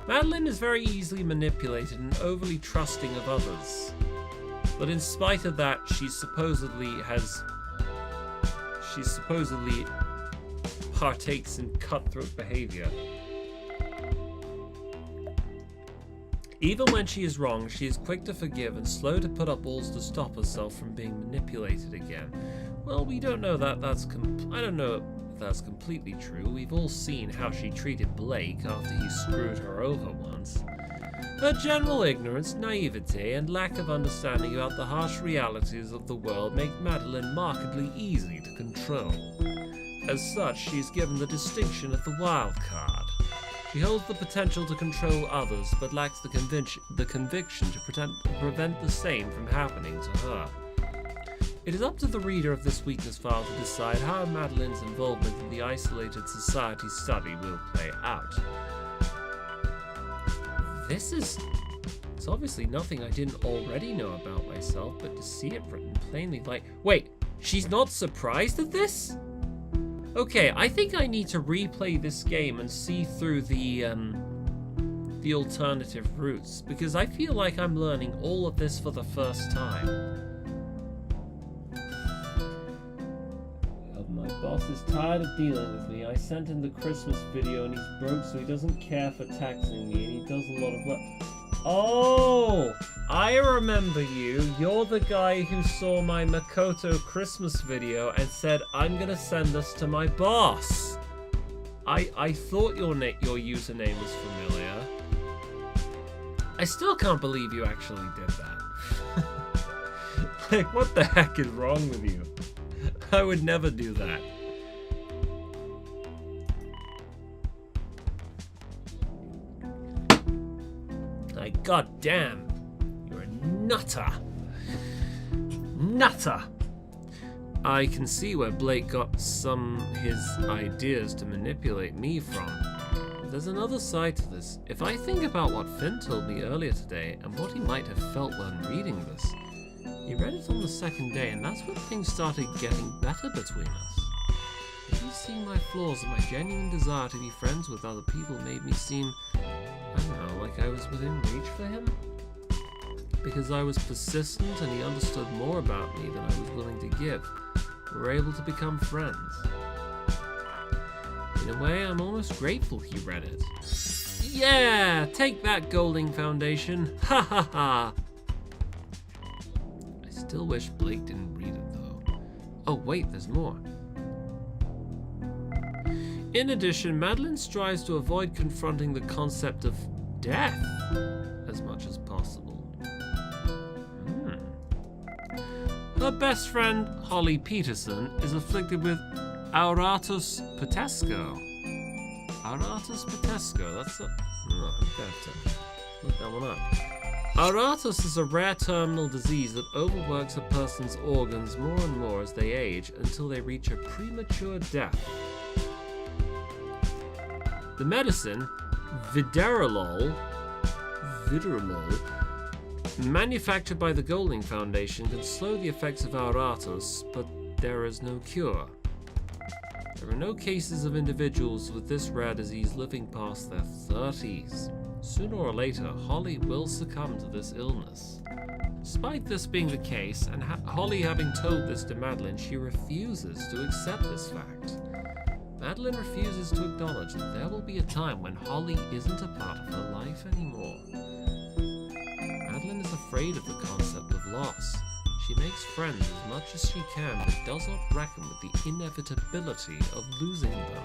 Madeline is very easily manipulated and overly trusting of others. But in spite of that, she supposedly has she supposedly partakes in cutthroat behavior. Even when she is wrong, she is quick to forgive and slow to put up walls to stop herself from being manipulated again. Well, we don't know that I don't know if that's completely true. We've all seen how she treated Blake after he screwed her over once. Her general ignorance, naivete, and lack of understanding about the harsh realities of the world make Madeline markedly easy to control. As such, she is given the distinction of the wild card. She holds the potential to control others, but lacks the conviction to prevent the same from happening to her. It is up to the reader of this weakness file to decide how Madeline's involvement in the isolated society study will play out. It's obviously nothing I didn't already know about myself, but to see it written plainly like... Wait, she's not surprised at this? Okay, I think I need to replay this game and see through the alternative routes, because I feel like I'm learning all of this for the first time. My boss is tired of dealing with me. I sent him the Christmas video and he's broke, so he doesn't care for taxing me, and he does a lot of work. Oh, I remember you. You're the guy who saw my Makoto Christmas video and said, I'm gonna send this to my boss. I thought your username was familiar. I still can't believe you actually did that. Like, what the heck is wrong with you? I would never do that. Like, goddamn, you're a nutter. Nutter. I can see where Blake got his ideas to manipulate me from. There's another side to this. If I think about what Finn told me earlier today and what he might have felt when reading this, he read it on the second day, and that's when things started getting better between us. Maybe seeing my flaws and my genuine desire to be friends with other people made me seem, I don't know, like I was within reach for him? Because I was persistent and he understood more about me than I was willing to give. We were able to become friends. In a way, I'm almost grateful he read it. Yeah! Take that, Golding Foundation! Ha ha ha! Still wish Blake didn't read it though. Oh wait, there's more. In addition, Madeline strives to avoid confronting the concept of death as much as possible. Her best friend, Holly Peterson, is afflicted with auratus petesco. Auratus petesco, that's a... Oh, I'm gonna have to look that one up. Auratus is a rare terminal disease that overworks a person's organs more and more as they age until they reach a premature death. The medicine, Viderolol, manufactured by the Golding Foundation, can slow the effects of auratus, but there is no cure. There are no cases of individuals with this rare disease living past their 30s. Sooner or later, Holly will succumb to this illness. Despite this being the case, and Holly having told this to Madeline, she refuses to accept this fact. Madeline refuses to acknowledge that there will be a time when Holly isn't a part of her life anymore. Madeline is afraid of the concept of loss. She makes friends as much as she can, but does not reckon with the inevitability of losing them.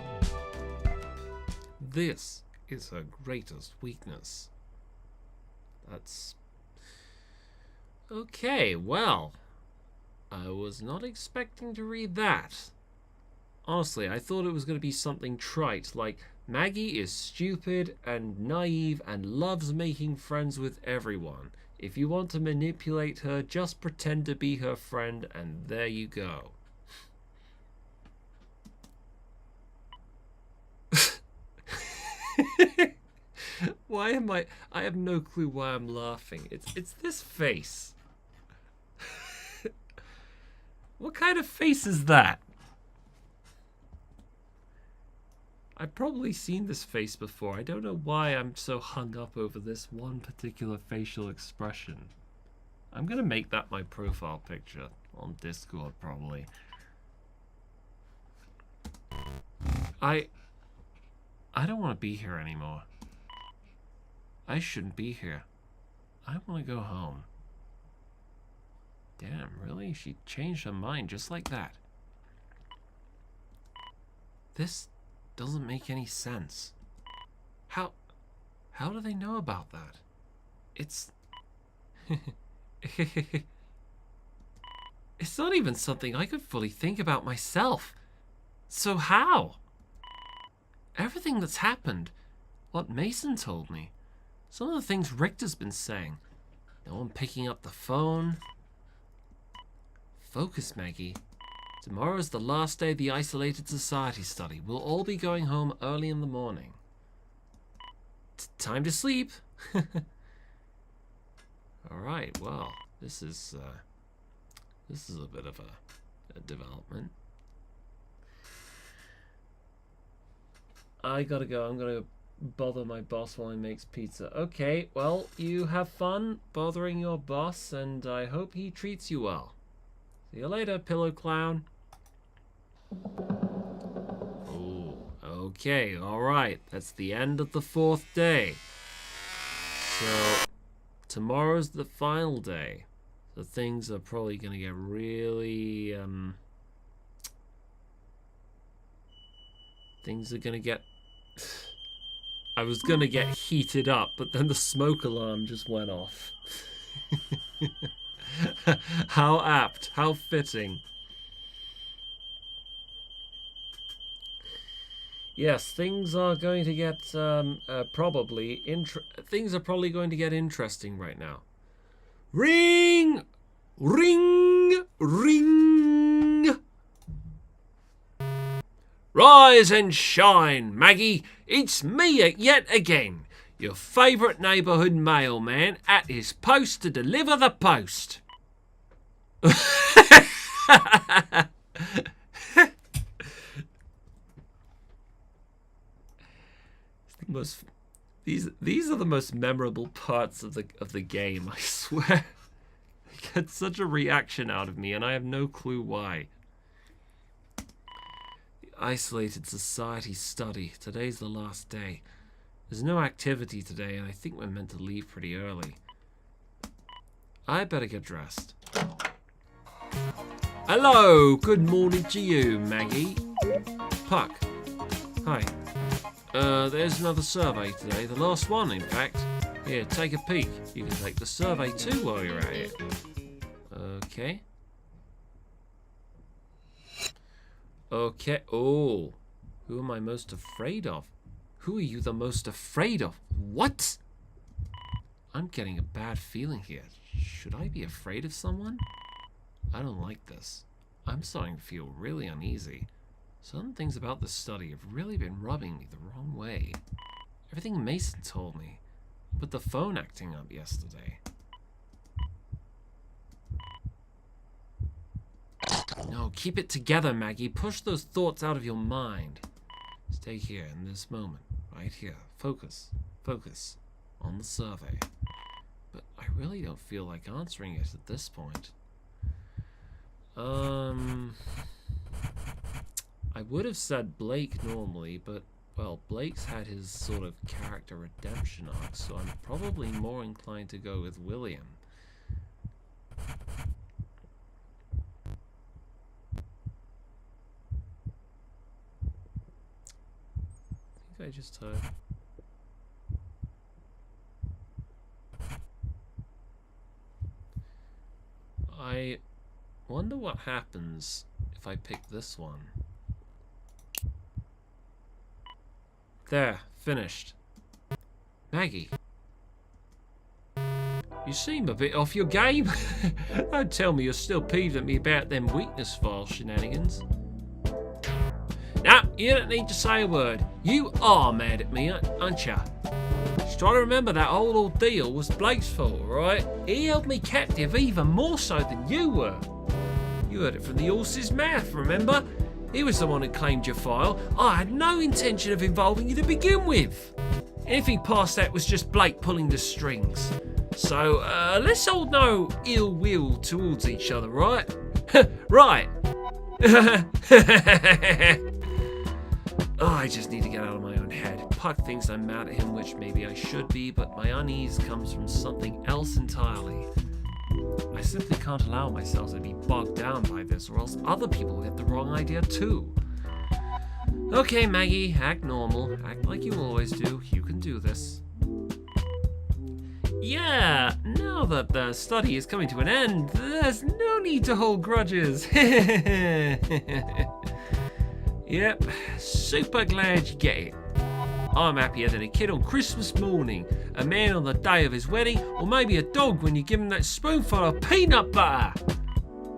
This is her greatest weakness. That's... Okay, well, I was not expecting to read that. Honestly, I thought it was going to be something trite, like Maggie is stupid and naive and loves making friends with everyone. If you want to manipulate her, just pretend to be her friend, and there you go. Why am I have no clue why I'm laughing. It's this face. What kind of face is that? I've probably seen this face before. I don't know why I'm so hung up over this one particular facial expression. I'm gonna make that my profile picture on Discord, probably. I don't want to be here anymore. I shouldn't be here. I want to go home. Damn, really? She changed her mind just like that. This doesn't make any sense. How do they know about that? It's... It's not even something I could fully think about myself. So how? Everything that's happened, what Mason told me, some of the things Richter's been saying, no one picking up the phone. Focus, Maggie. Tomorrow is the last day of the Isolated Society study. We'll all be going home early in the morning. Time to sleep. Alright, well, this is a bit of a development. I gotta go. I'm gonna bother my boss while he makes pizza. Okay, well, you have fun bothering your boss, and I hope he treats you well. See you later, pillow clown. Oh, okay, alright. That's the end of the 4th day. So, tomorrow's the final day. So things are probably gonna get really, things are gonna get... I was gonna get heated up, but then the smoke alarm just went off. How apt, how fitting. Yes, things are going to get things are probably going to get interesting right now. Ring! Ring! Ring! Rise and shine, Maggie. It's me yet again, your favourite neighbourhood mailman at his post to deliver the post. These are the most memorable parts of the game, I swear. They get such a reaction out of me, and I have no clue why. The Isolated Society study. Today's the last day. There's no activity today, and I think we're meant to leave pretty early. I better get dressed. Hello, good morning to you, Maggie. Puck. Hi. There's another survey today, the last one, in fact. Here, take a peek. You can take the survey too while you're at it. Okay. Okay. Oh. Who am I most afraid of? Who are you the most afraid of? What? I'm getting a bad feeling here. Should I be afraid of someone? I don't like this. I'm starting to feel really uneasy. Some things about this study have really been rubbing me the wrong way. Everything Mason told me, but the phone acting up yesterday. No, keep it together, Maggie. Push those thoughts out of your mind. Stay here in this moment, right here. Focus. Focus on the survey. But I really don't feel like answering it at this point. I would have said Blake normally, but, well, Blake's had his sort of character redemption arc, so I'm probably more inclined to go with William. I think I just heard... I wonder what happens if I pick this one. There, finished. Maggie. You seem a bit off your game. Don't tell me you're still peeved at me about them weakness file shenanigans. Nah, you don't need to say a word. You are mad at me, aren't ya? Just try to remember that whole ordeal was Blake's fault, right? He held me captive even more so than you were. You heard it from the horse's mouth, remember? He was the one who claimed your file. I had no intention of involving you to begin with. Anything past that was just Blake pulling the strings. So, let's hold no ill will towards each other, right? Right. Oh, I just need to get out of my own head. Puck thinks I'm mad at him, which maybe I should be, but my unease comes from something else entirely. I simply can't allow myself to be bogged down by this, or else other people get the wrong idea too. Okay, Maggie, act normal. Act like you always do. You can do this. Yeah, now that the study is coming to an end, there's no need to hold grudges. Yep, super glad you get it. I'm happier than a kid on Christmas morning, a man on the day of his wedding, or maybe a dog when you give him that spoonful of peanut butter.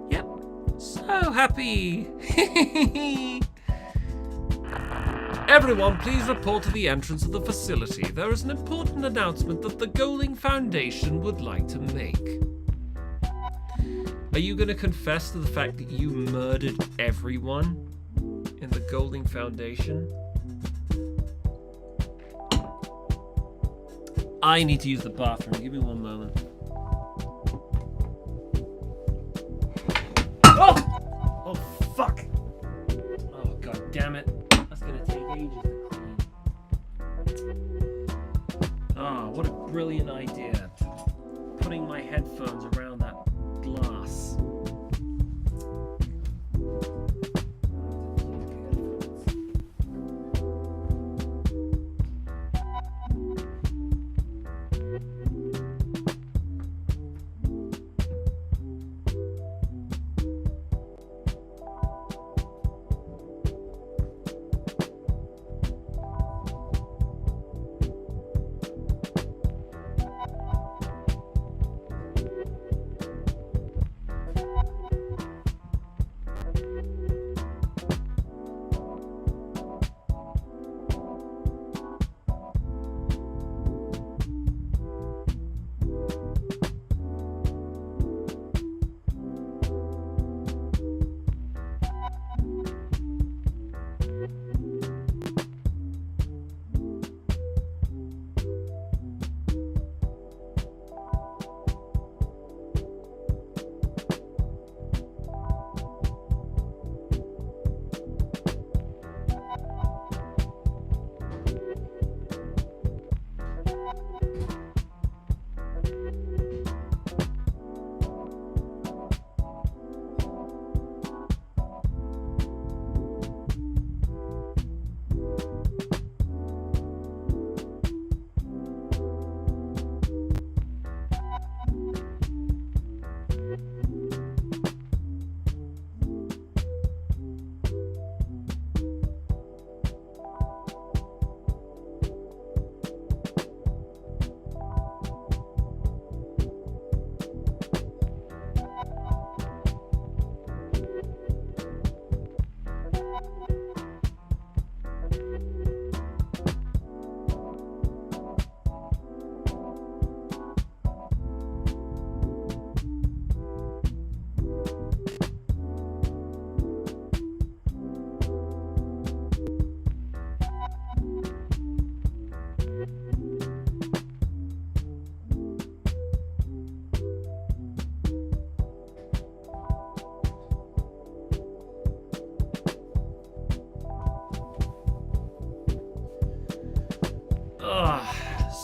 Yep, so happy. Everyone, please report to the entrance of the facility. There is an important announcement that the Golding Foundation would like to make. Are you going to confess to the fact that you murdered everyone in the Golding Foundation? I need to use the bathroom. Give me one moment. Oh! Oh, fuck! Oh, god damn it. That's gonna take ages to clean. Oh, what a brilliant idea. Putting my headphones around that glass.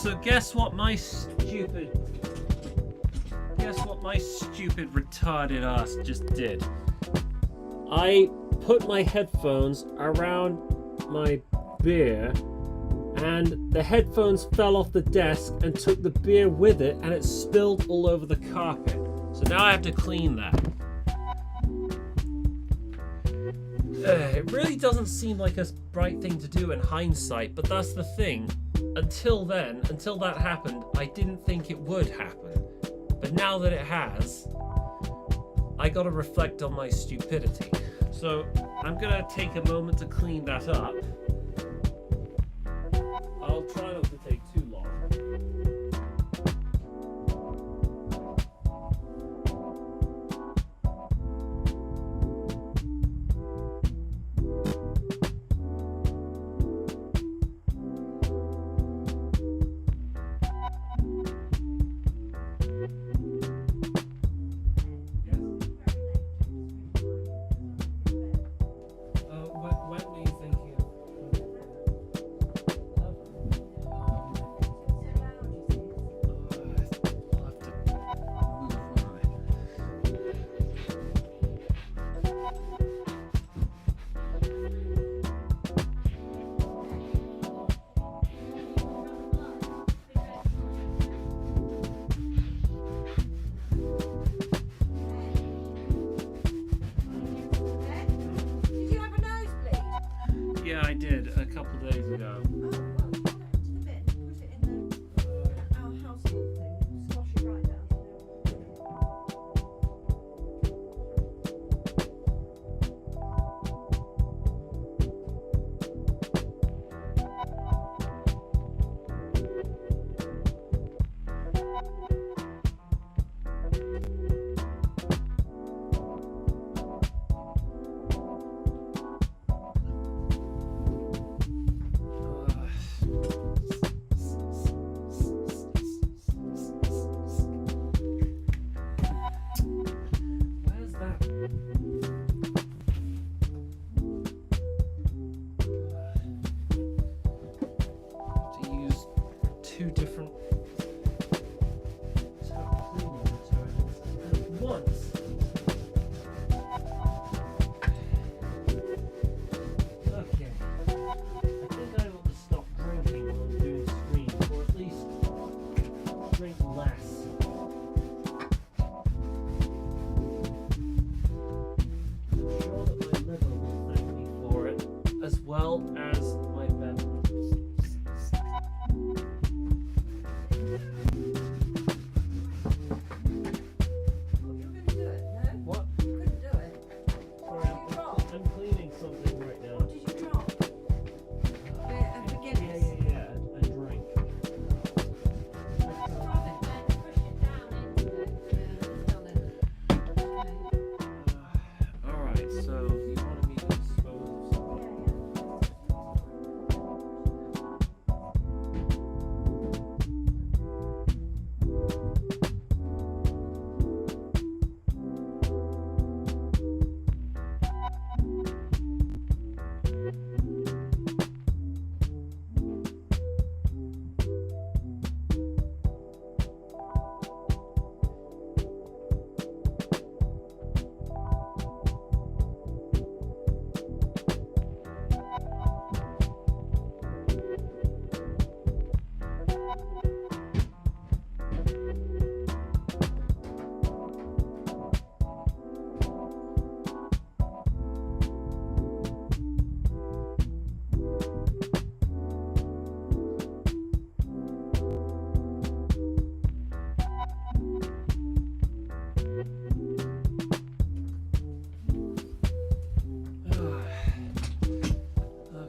So guess what my stupid retarded ass just did? I put my headphones around my beer and the headphones fell off the desk and took the beer with it, and it spilled all over the carpet. So now I have to clean that. It really doesn't seem like a bright thing to do in hindsight, but that's the thing. Until that happened, I didn't think it would happen. But now that it has, I gotta reflect on my stupidity. So I'm gonna take a moment to clean that up. I'll try not to take too long. When were you thinking? I did a couple days ago. Oh, well, put it into the bin. Put it in our household thing. Squash it right down. Where's that? To use two different tap cleaning detergents at once. Okay. I think I ought to stop drinking while I'm doing screens, or at least drink less. I'm sure that my liver will thank me for it, as well as my belly. Oh, you were going to do it, no? What? You couldn't do it. Sorry, I'm cleaning something right now. What did you drop? A Guinness. Yeah, a drink. Drop it, then push it down into it. Done it. Okay. Alright, so you wanted me to dispose of something?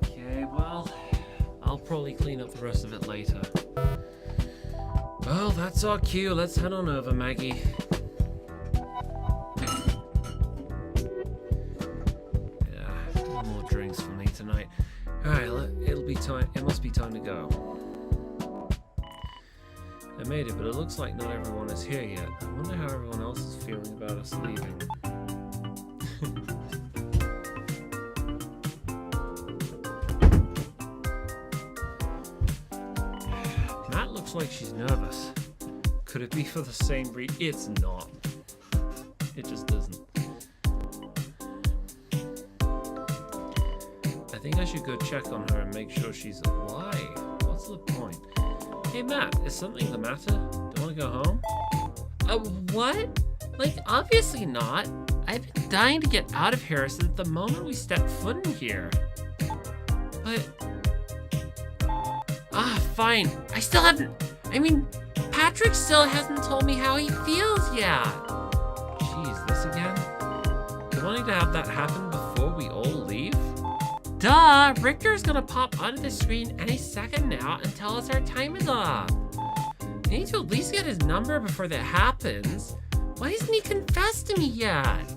Okay, well, I'll probably clean up the rest of it later. Well, that's our cue. Let's head on over, Maggie. Yeah, no more drinks for me tonight. Alright, it'll be time. It must be time to go. I made it, but it looks like not everyone is here yet. I wonder how everyone else is feeling about us leaving. Matt looks like she's nervous. Could it be for the same reason? It's not. It just isn't. I think I should go check on her and make sure she's alive. What's the point? Hey Matt, is something the matter? Do you want to go home? What? Like, obviously not. I've been dying to get out of here since the moment we stepped foot in here. But... fine. I still haven't... I mean, Patrick still hasn't told me how he feels yet. Jeez, this again? You wanting to have that happen before we all leave? Duh! Richter's gonna pop onto the screen any second now and tell us our time is up. I need to at least get his number before that happens. Why hasn't he confessed to me yet?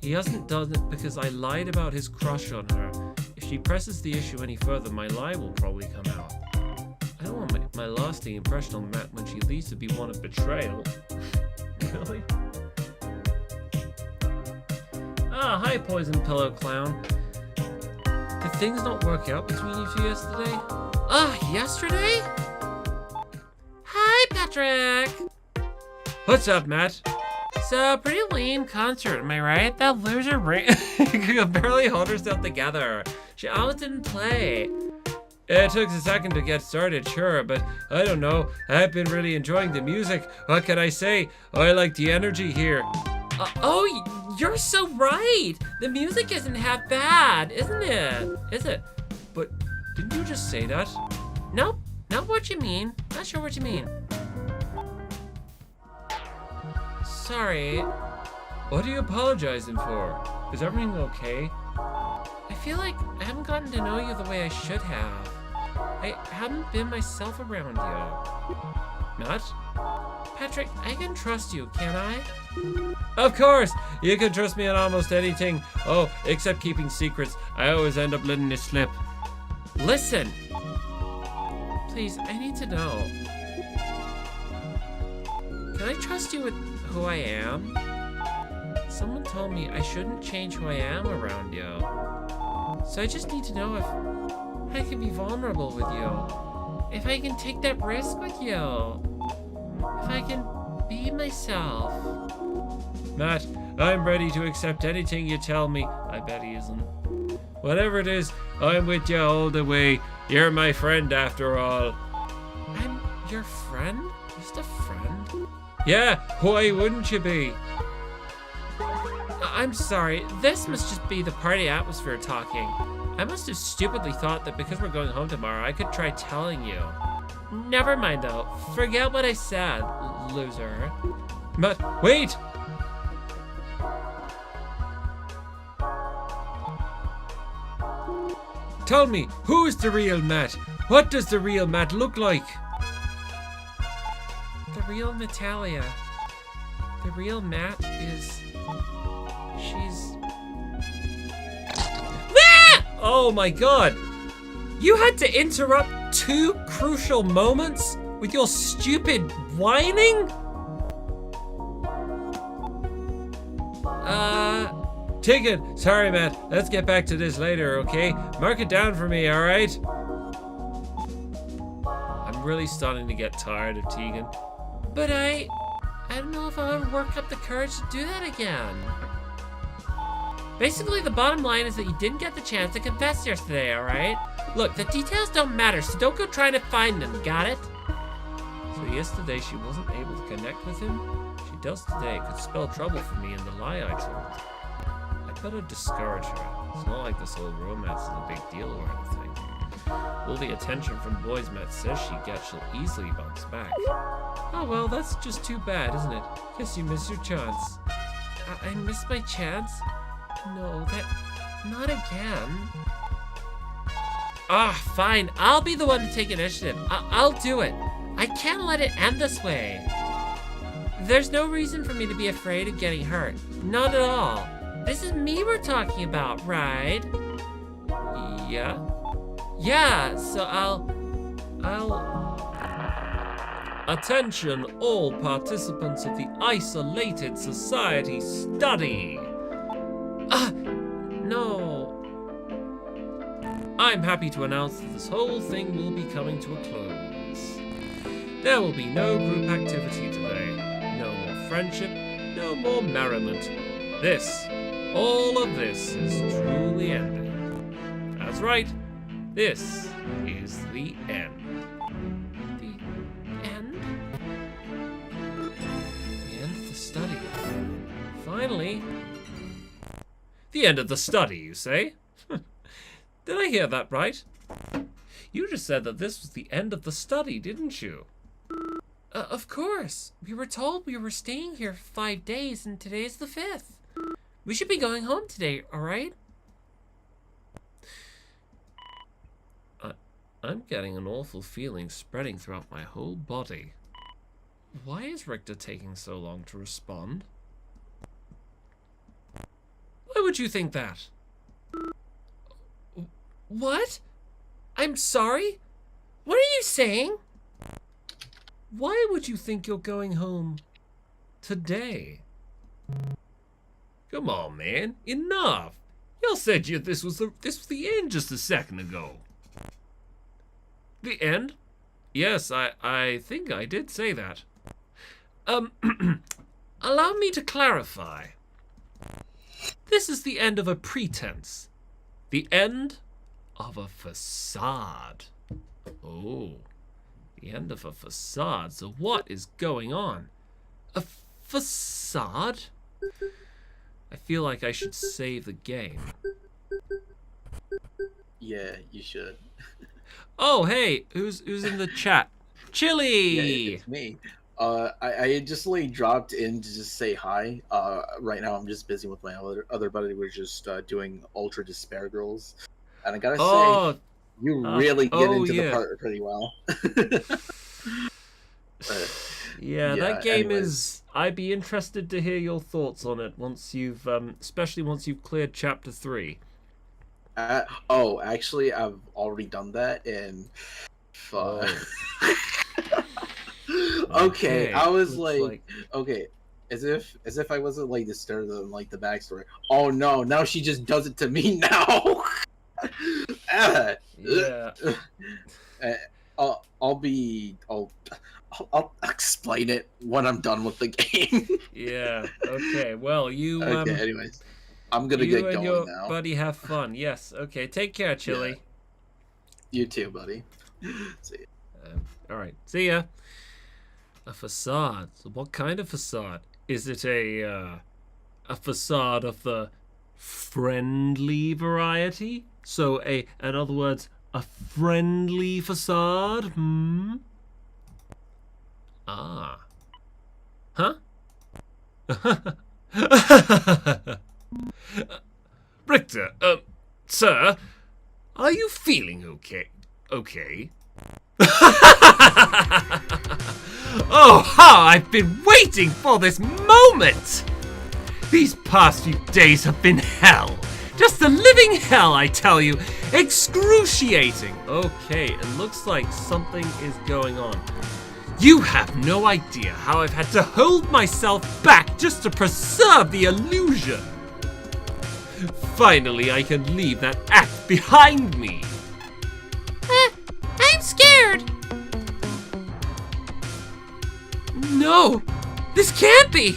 He hasn't done it because I lied about his crush on her. If she presses the issue any further, my lie will probably come out. I don't want my lasting impression on Matt when she leaves to be one of betrayal. Really? Ah, hi, Poison Pillow Clown. Did things not work out between you two yesterday? Yesterday? Hi, Patrick! What's up, Matt? So, pretty lame concert, am I right? That loser could barely hold herself together. She almost didn't play. It took a second to get started, sure, but I don't know. I've been really enjoying the music. What can I say? I like the energy here. Oh, you're so right! The music isn't half bad, isn't it? Is it? Didn't you just say that? Nope, not what you mean. Not sure what you mean. Sorry. What are you apologizing for? Is everything okay? I feel like I haven't gotten to know you the way I should have. I haven't been myself around you. Matt? Patrick, I can trust you, can I? Of course! You can trust me on almost anything. Oh, except keeping secrets. I always end up letting it slip. Listen! Please, I need to know. Can I trust you with who I am? Someone told me I shouldn't change who I am around you. So I just need to know if I can be vulnerable with you. If I can take that risk with you. If I can be myself. Matt, I'm ready to accept anything you tell me. I bet he isn't. Whatever it is, I'm with you all the way. You're my friend after all. I'm your friend? Just a friend? Yeah, why wouldn't you be? I'm sorry, this must just be the party atmosphere talking. I must have stupidly thought that because we're going home tomorrow, I could try telling you. Never mind though, forget what I said, loser. Matt, wait! Tell me, who's the real Matt? What does the real Matt look like? The real Natalia. The real Matt is... She's... Ah! Oh my god! You had to interrupt 2 crucial moments with your stupid whining? Tegan, sorry Matt, let's get back to this later, okay? Mark it down for me, alright? I'm really starting to get tired of Tegan. But I don't know if I'll ever work up the courage to do that again. Basically, the bottom line is that you didn't get the chance to confess yesterday, alright? Look, the details don't matter, so don't go trying to find them, got it? So yesterday she wasn't able to connect with him? She does today. It could spell trouble for me in the lie I told. I better discourage her. It's not like this whole romance is a big deal or anything. All the attention from boys Matt says she gets, she'll easily bounce back. Oh well, that's just too bad, isn't it? Guess you missed your chance. I missed my chance? No, not again. Ah, fine. I'll be the one to take initiative. I'll do it. I can't let it end this way. There's no reason for me to be afraid of getting hurt. Not at all. This is me we're talking about, right? Yeah? Yeah, so I'll... Attention all participants of the Isolated Society study. No. I'm happy to announce that this whole thing will be coming to a close. There will be no group activity today. No more friendship, no more merriment. All of this is truly ending. That's right. This is the end. The end? The end of the study. Finally. The end of the study, you say? Did I hear that right? You just said that this was the end of the study, didn't you? Of course. We were told we were staying here for 5 days, and today's the 5th. We should be going home today, alright? I'm getting an awful feeling spreading throughout my whole body. Why is Richter taking so long to respond? Why would you think that? What? I'm sorry? What are you saying? Why would you think you're going home today? Come on, man. Enough. Y'all said this was the end just a second ago. The end? Yes, I think I did say that. Allow me to clarify. This is the end of a pretense. The end of a facade. Oh, the end of a facade. So what is going on? A facade? I feel like I should save the game. Yeah, you should. Oh, hey, who's in the chat? Yeah, Chili. it's me. I just like dropped in to just say hi. Right now I'm just busy with my other buddy. We're just doing Ultra Despair Girls, and I gotta say, Oh, you really get oh into the yeah. part pretty well. Uh, Yeah, yeah. that game Anyways, is. I'd be interested to hear your thoughts on it once you've, especially once you've cleared chapter 3. oh, actually, I've already done that, and Oh. okay, I was looks like, okay, as if I wasn't like disturbed in like the backstory. Oh no, now she just does it to me now. yeah. I'll explain it when I'm done with the game. Yeah. Okay. Well, you Okay, anyways, I'm gonna you get and going your now. buddy have fun. Yes. Okay. Take care, Chili. You too, buddy. See ya. All right. See ya. A facade. So what kind of facade? Is it a facade of the friendly variety? So in other words, a friendly facade? Hmm. Ah. Huh? Richter, sir, are you feeling okay? Okay. Oh, how I've been waiting for this moment! These past few days have been hell. Just a living hell, I tell you. Excruciating. Okay, it looks like something is going on. You have no idea how I've had to hold myself back just to preserve the illusion. Finally, I can leave that act behind me. I'm scared. No, this can't be.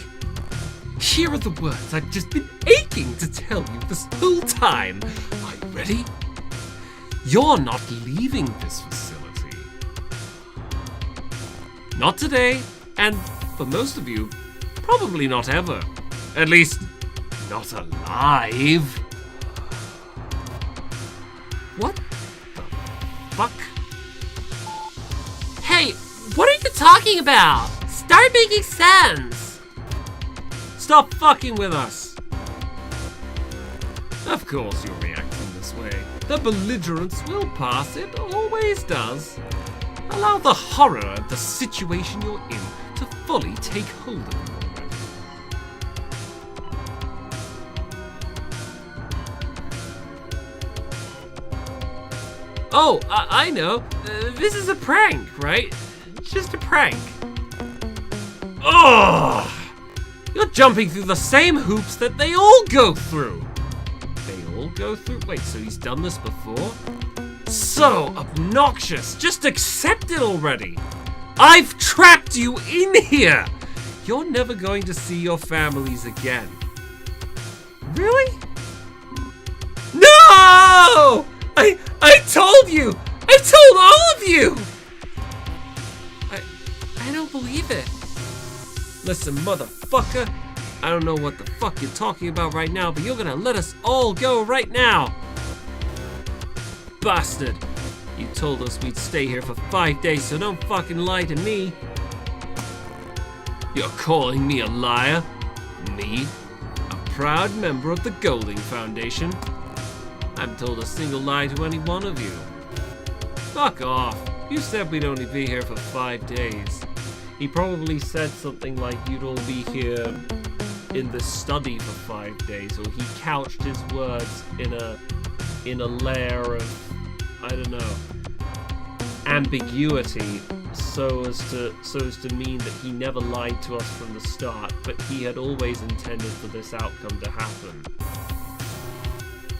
Here are the words I've just been aching to tell you this whole time. Are you ready? You're not leaving this facility. Not today, and for most of you, probably not ever. At least, not alive. What the fuck? Hey, what are you talking about? Start making sense. Stop fucking with us! Of course you're reacting this way. The belligerence will pass, it always does. Allow the horror of the situation you're in to fully take hold of you already. Oh, I know. This is a prank, right? Just a prank. Ugh! You're jumping through the same hoops that they all go through. They all go through? Wait, so he's done this before? So obnoxious. Just accept it already. I've trapped you in here. You're never going to see your families again. Really? No! I told you! I told all of you! I don't believe it. Listen, motherfucker, I don't know what the fuck you're talking about right now, but you're gonna let us all go right now. Bastard. You told us we'd stay here for 5 days, so don't fucking lie to me. You're calling me a liar? Me? A proud member of the Golding Foundation? I haven't told a single lie to any one of you. Fuck off. You said we'd only be here for 5 days. He probably said something like you'd all be here in the study for 5 days, or he couched his words in a layer of, I don't know, ambiguity so as to mean that he never lied to us from the start, but he had always intended for this outcome to happen.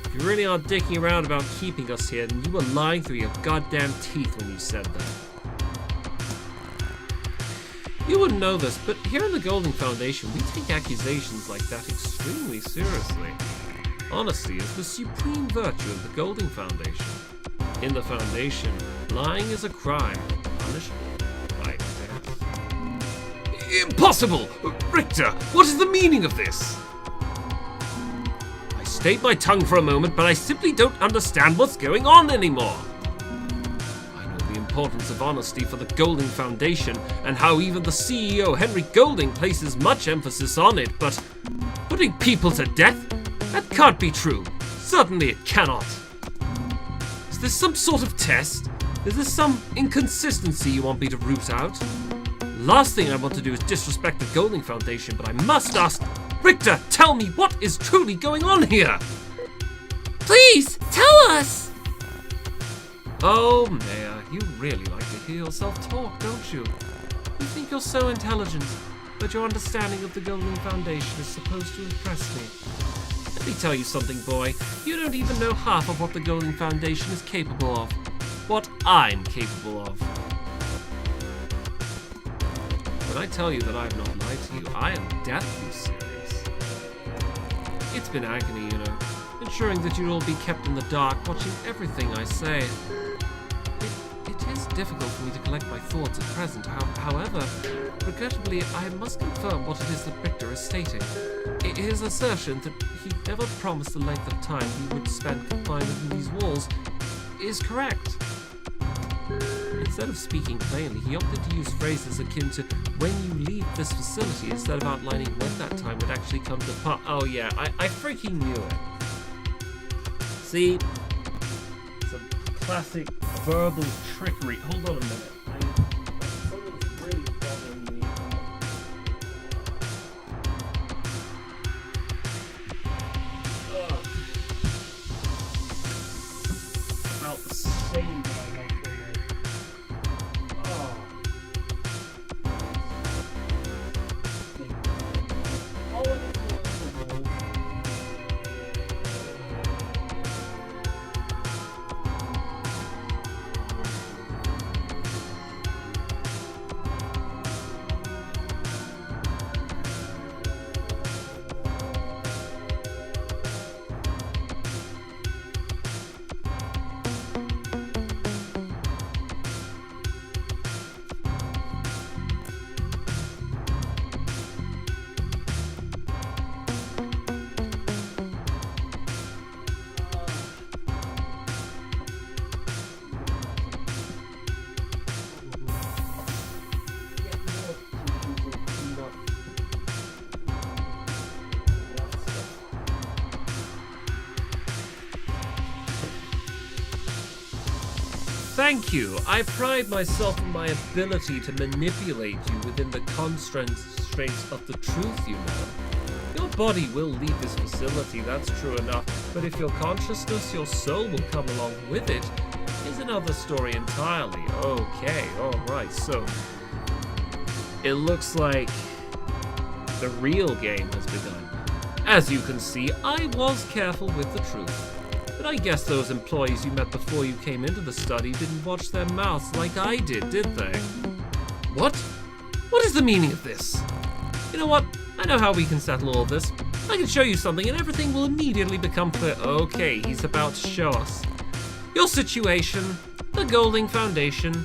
If you really aren't dicking around about keeping us here, then you were lying through your goddamn teeth when you said that. You wouldn't know this, but here in the Golding Foundation, we take accusations like that extremely seriously. Honesty is the supreme virtue of the Golding Foundation. In the Foundation, lying is a crime, punishable by death. Impossible! Richter, what is the meaning of this? I stayed my tongue for a moment, but I simply don't understand what's going on anymore. importance of honesty for the Golding Foundation and how even the CEO, Henry Golding, places much emphasis on it, but putting people to death? That can't be true. Certainly it cannot. Is this some sort of test? Is this some inconsistency you want me to root out? Last thing I want to do is disrespect the Golding Foundation, but I must ask, Richter, tell me what is truly going on here? Please, tell us! Oh, Mayor, you really like to hear yourself talk, don't you? You think you're so intelligent, but your understanding of the Golding Foundation is supposed to impress me. Let me tell you something, boy. You don't even know half of what the Golding Foundation is capable of. What I'm capable of. When I tell you that I have not lied to you, I am deathly serious. It's been agony, you know. Ensuring that you'll all be kept in the dark, watching everything I say. It is difficult for me to collect my thoughts at present. However, regrettably, I must confirm what it is that Richter is stating. His assertion that he never promised the length of time he would spend confined within these walls is correct. Instead of speaking plainly, he opted to use phrases akin to "when you leave this facility" instead of outlining when that time would actually come to pass. Oh yeah, I freaking knew it. See? Some classic verbal trickery. Hold on a minute. Someone's really bothering me. About the same guy. Thank you. I pride myself on my ability to manipulate you within the constraints of the truth, you know. Your body will leave this facility, that's true enough, but if your consciousness, your soul will come along with it, is another story entirely. Okay, alright, so it looks like the real game has begun. As you can see, I was careful with the truth. But I guess those employees you met before you came into the study didn't watch their mouths like I did they? What? What is the meaning of this? You know what? I know how we can settle all this. I can show you something and everything will immediately become clear. Okay, he's about to show us. Your situation, the Golding Foundation,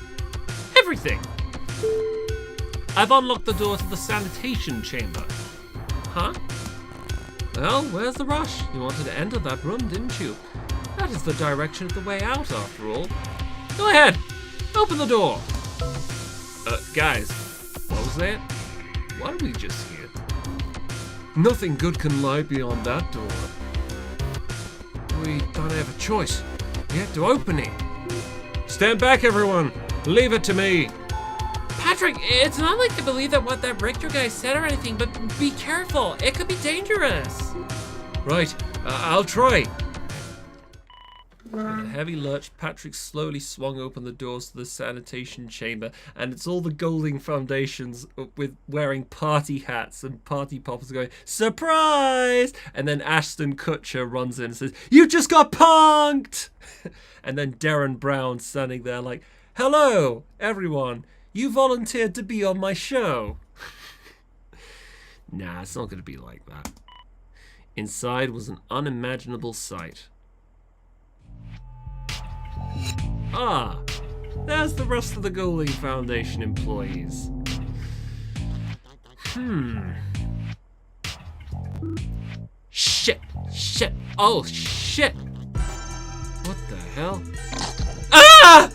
everything. I've unlocked the door to the sanitation chamber. Huh? Well, where's the rush? You wanted to enter that room, didn't you? That is the direction of the way out, after all. Go ahead! Open the door! Guys, what was that? What did we just hear? Nothing good can lie beyond that door. We don't have a choice. We have to open it. Stand back, everyone! Leave it to me! Patrick, it's not like to believe that what that Richter guy said or anything, but be careful. It could be dangerous. Right, I'll try. With a heavy lurch, Patrick slowly swung open the doors to the sanitation chamber, and it's all the Golding Foundations with wearing party hats and party poppers going, "Surprise!" And then Ashton Kutcher runs in and says, "You just got punked!" And then Darren Brown standing there like, "Hello, everyone. You volunteered to be on my show." Nah, it's not going to be like that. Inside was an unimaginable sight. Ah, there's the rest of the Golding Foundation employees. Shit! Oh, shit! What the hell? Ah!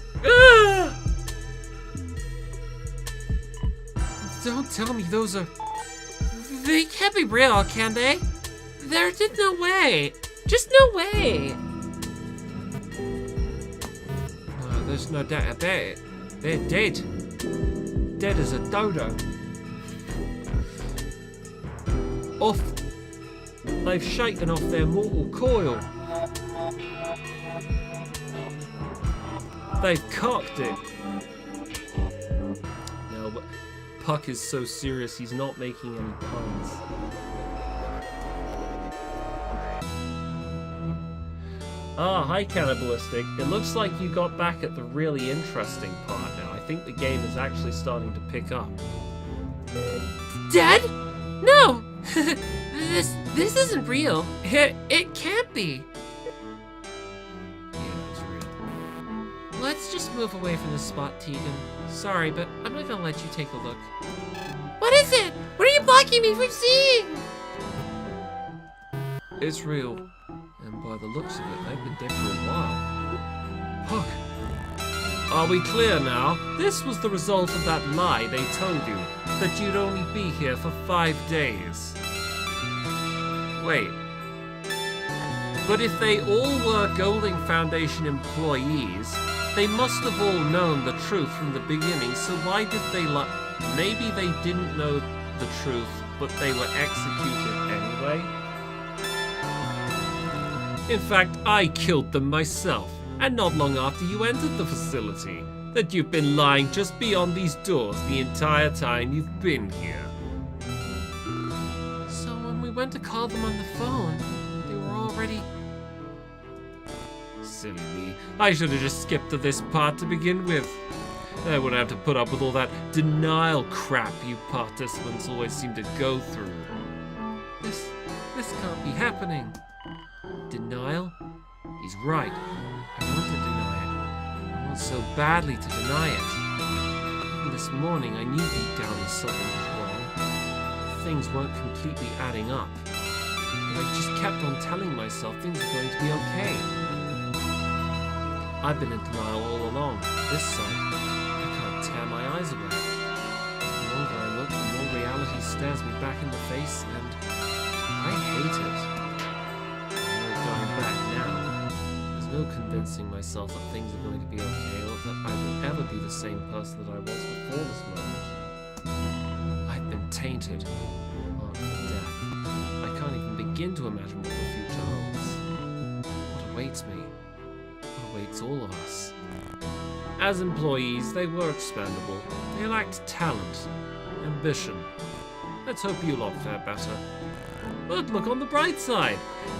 Don't tell me those are... They can't be real, can they? There's just no way. Just no way. There's no doubt about it. They're dead. Dead as a dodo. Off. They've shaken off their mortal coil. They've cocked it. No, but Puck is so serious he's not making any puns. Ah, hi Cannibalistic. It looks like you got back at the really interesting part now. I think the game is actually starting to pick up. Dead? No! This isn't real. It can't be. Yeah, it's real. Let's just move away from this spot, Tegan. Sorry, but I'm not gonna let you take a look. What is it? What are you blocking me from seeing? It's real. And by the looks of it, they've been dead for a while. Puck. Are we clear now? This was the result of that lie they told you, that you'd only be here for 5 days. Wait. But if they all were Golding Foundation employees, they must have all known the truth from the beginning, so why did they lie? Maybe they didn't know the truth, but they were executed anyway? In fact, I killed them myself, and not long after you entered the facility. That you've been lying just beyond these doors the entire time you've been here. So when we went to call them on the phone, they were already... Silly me. I should have just skipped to this part to begin with. I wouldn't have to put up with all that denial crap you participants always seem to go through. This can't be happening. Denial? He's right. I want to deny it. I want so badly to deny it. Even this morning I knew deep down that something was wrong. Things weren't completely adding up. But I just kept on telling myself things were going to be okay. I've been in denial all along. This side. I can't tear my eyes away. The longer I look, the more reality stares me back in the face, and I hate it. Going back now. There's no convincing myself that things are going to be okay, or that I will ever be the same person that I was before this moment. I've been tainted. Marked for death. I can't even begin to imagine what the future holds. What awaits me? What awaits all of us? As employees, they were expendable. They lacked talent, ambition. Let's hope you lot fare better. But look on the bright side.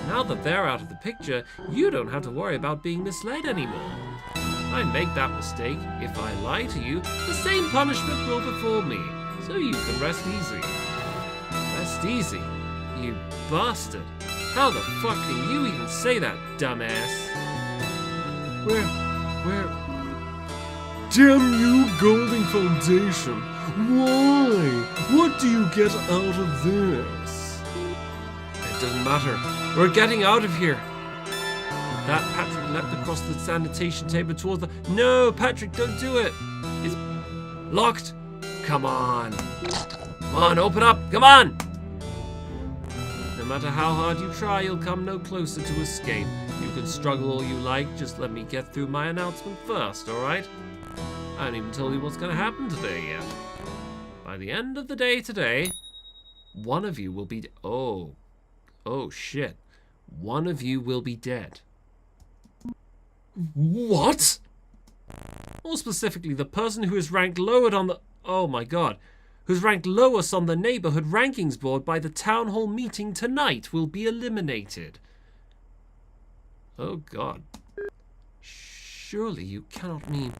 Now that they're out of the picture, you don't have to worry about being misled anymore. I make that mistake. If I lie to you, the same punishment will befall me. So you can rest easy. Rest easy? You bastard. How the fuck can you even say that, dumbass? Where... Damn you, Golding Foundation! Why? What do you get out of this? It doesn't matter. We're getting out of here. That Patrick leapt across the sanitation table towards the... No, Patrick, don't do it. It's locked. Come on. Come on, open up. Come on. No matter how hard you try, you'll come no closer to escape. You can struggle all you like. Just let me get through my announcement first, all right? I haven't even told you what's going to happen today yet. By the end of the day today, one of you will be... Oh, shit. One of you will be dead. What? More specifically, the person who is ranked lowered on the... Oh my god. Who's ranked lowest on the neighborhood rankings board by the town hall meeting tonight will be eliminated. Oh god. Surely you cannot mean...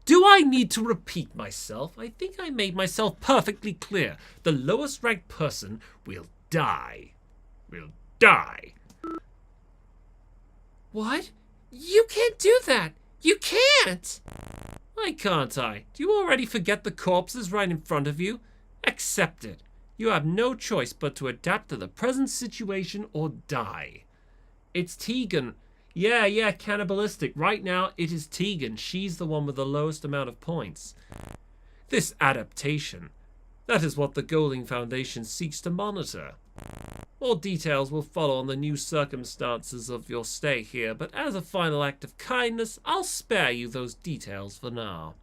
Do I need to repeat myself? I think I made myself perfectly clear. The lowest ranked person will die. Will die. What? You can't do that! You can't! Why can't I? Do you already forget the corpse is right in front of you? Accept it. You have no choice but to adapt to the present situation or die. It's Tegan. Yeah, cannibalistic. Right now, it is Tegan. She's the one with the lowest amount of points. This adaptation That is what the Golding Foundation seeks to monitor. More details will follow on the new circumstances of your stay here, but as a final act of kindness, I'll spare you those details for now.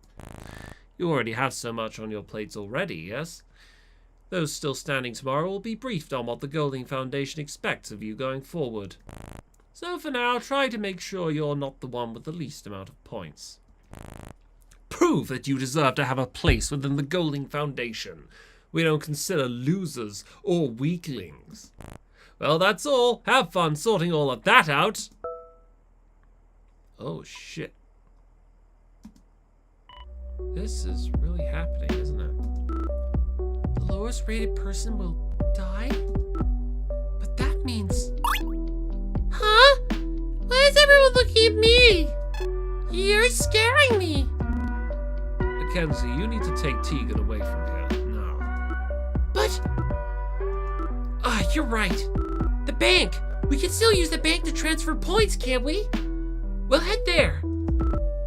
You already have so much on your plates already, yes? Those still standing tomorrow will be briefed on what the Golding Foundation expects of you going forward. So for now, try to make sure you're not the one with the least amount of points. Prove that you deserve to have a place within the Golding Foundation. We don't consider losers or weaklings. Well, that's all. Have fun sorting all of that out. Oh, shit. This is really happening, isn't it? The lowest rated person will die? But that means... Huh? Why is everyone looking at me? You're scaring me. Mackenzie, you need to take Tegan away from here, now. But... you're right. The bank! We can still use the bank to transfer points, can't we? We'll head there.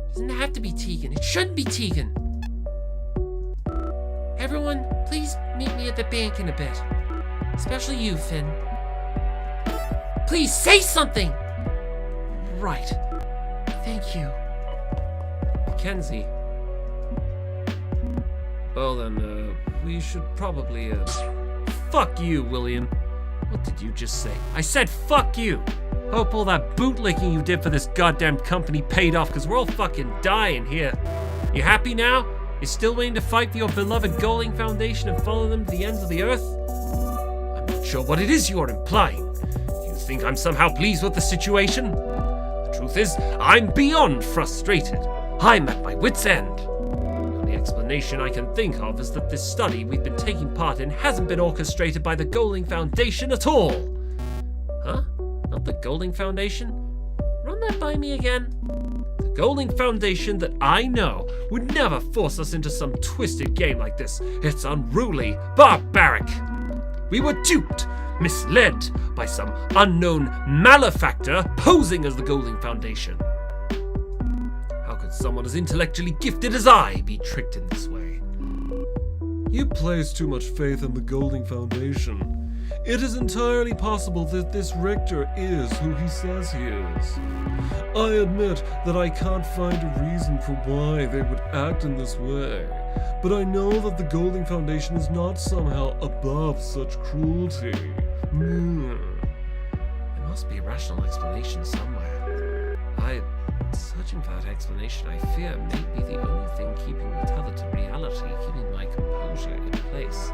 Doesn't have to be Tegan. It shouldn't be Tegan. Everyone, please meet me at the bank in a bit. Especially you, Finn. Please say something! Right. Thank you. Mackenzie. Well then, we should probably, Fuck you, William. What did you just say? I said fuck you! Hope all that bootlicking you did for this goddamn company paid off, because we're all fucking dying here. You happy now? You still willing to fight for your beloved Golding Foundation and follow them to the ends of the earth? I'm not sure what it is you're implying. You think I'm somehow pleased with the situation? The truth is, I'm beyond frustrated. I'm at my wit's end. The only explanation I can think of is that this study we've been taking part in hasn't been orchestrated by the Golding Foundation at all. Huh? Not the Golding Foundation? Run that by me again. The Golding Foundation that I know would never force us into some twisted game like this. It's unruly, barbaric. We were duped, misled by some unknown malefactor posing as the Golding Foundation. How could someone as intellectually gifted as I be tricked in this way? You place too much faith in the Golding Foundation. It is entirely possible that this Richter is who he says he is. I admit that I can't find a reason for why they would act in this way, but I know that the Golding Foundation is not somehow above such cruelty. There must be a rational explanation somewhere. Searching for that explanation, I fear, may be the only thing keeping me tethered to reality, keeping my composure in place.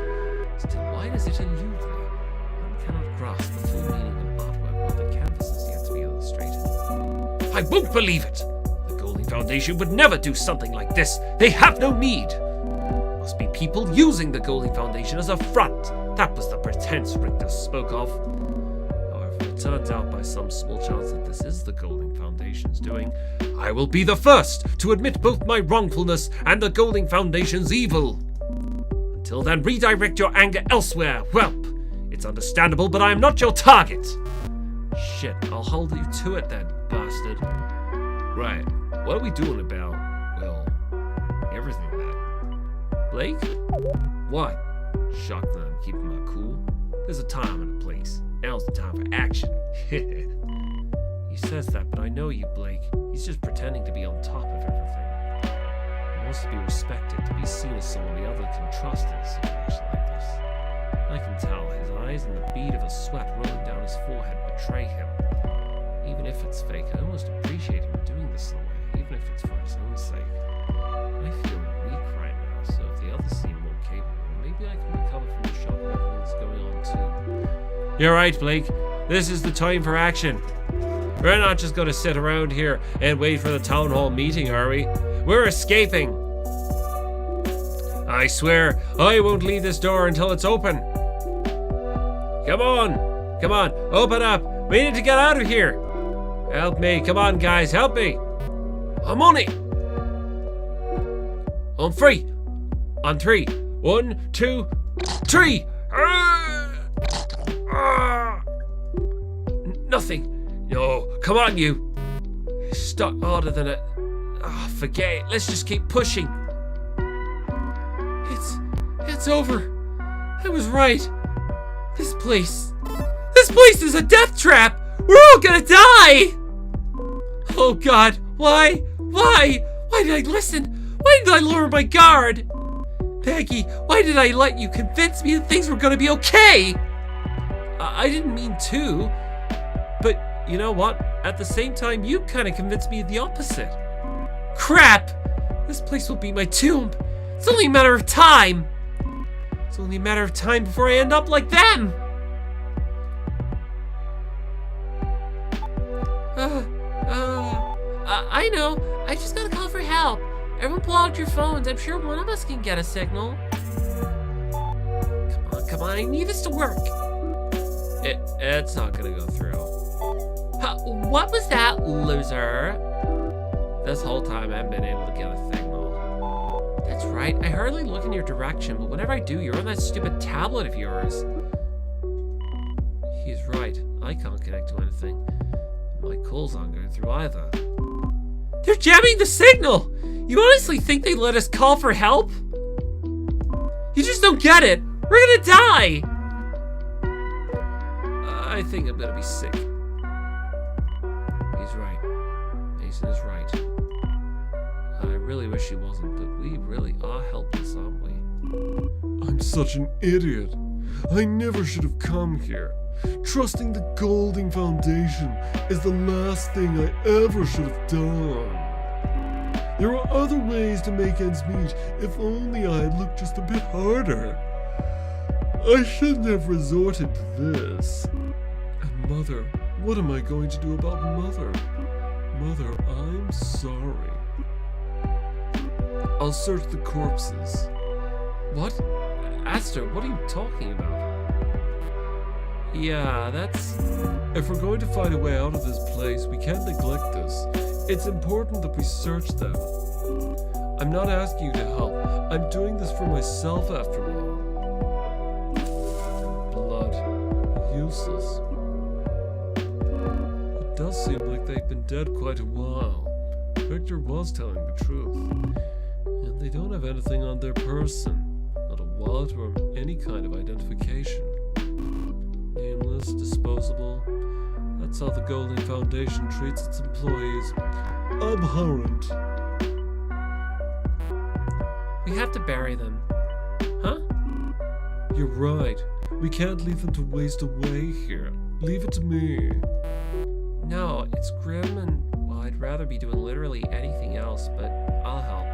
Still, why does it elude me? One cannot grasp the full meaning of artwork while the canvas is yet to be illustrated. I won't believe it! The Golding Foundation would never do something like this. They have no need. Must be people using the Golding Foundation as a front. That was the pretense Richter spoke of. However, if it turns out by some small chance that this is the Golding Foundation's doing, I will be the first to admit both my wrongfulness and the Golding Foundation's evil. Until then, redirect your anger elsewhere, whelp. It's understandable, but I am not your target. Shit, I'll hold you to it then, bastard. Right, what are we doing about, well, everything then? Blake? What? Shocked that I'm keeping my cool. There's a time and a place. Now's the time for action. He says that, but I know you, Blake. He's just pretending to be on top of everything. He wants to be respected, to be seen as someone the other can trust in a situation like this. I can tell his eyes and the bead of a sweat rolling down his forehead betray him. Even if it's fake, I almost appreciate him doing this in a way, even if it's for his own sake. I feel weak right now, so if the others seem more capable, maybe I can recover from the shock of everything that's going on too. You're right, Blake. This is the time for action. We're not just going to sit around here and wait for the town hall meeting, are we? We're escaping. I swear, I won't leave this door until it's open. Come on, open up. We need to get out of here. Help me, come on guys, help me. I'm on it. On three. On three. 1, 2, 3. Nothing. No, come on you. Stuck harder than it. Forget it. Let's just keep pushing. It's over. I was right. This place is a death trap. We're all gonna die. Oh God, why? Why did I listen? Why did I lower my guard? Peggy, why did I let you convince me that things were gonna be okay? I didn't mean to, but you know what? At the same time, you kind of convinced me of the opposite. Crap! This place will be my tomb. It's only a matter of time. It's only a matter of time before I end up like them. I know. I just gotta call for help. Everyone pull out your phones. I'm sure one of us can get a signal. Come on. I need this to work. It's not gonna go through. What was that, loser? This whole time I haven't been able to get a signal. That's right. I hardly look in your direction, but whenever I do, you're on that stupid tablet of yours. He's right. I can't connect to anything. My calls aren't going through either. They're jamming the signal! You honestly think they let us call for help? You just don't get it! We're gonna die! I think I'm gonna be sick. He's right. Mason is right. I really wish he wasn't, but we really are helpless, aren't we? I'm such an idiot. I never should have come here. Trusting the Golding Foundation is the last thing I ever should have done. There are other ways to make ends meet if only I had looked just a bit harder. I shouldn't have resorted to this. And Mother, what am I going to do about Mother? Mother, I'm sorry. I'll search the corpses. What? Aster, what are you talking about? Yeah, that's... If we're going to find a way out of this place, we can't neglect this. It's important that we search them. I'm not asking you to help. I'm doing this for myself after all. Blood. Useless. It does seem like they've been dead quite a while. Victor was telling the truth. And they don't have anything on their person. Not a wallet or any kind of identification. Nameless, disposable. That's how the Golding Foundation treats its employees. Abhorrent. We have to bury them. Huh? You're right. We can't leave them to waste away here. Leave it to me. No, it's grim and, well, I'd rather be doing literally anything else, but I'll help.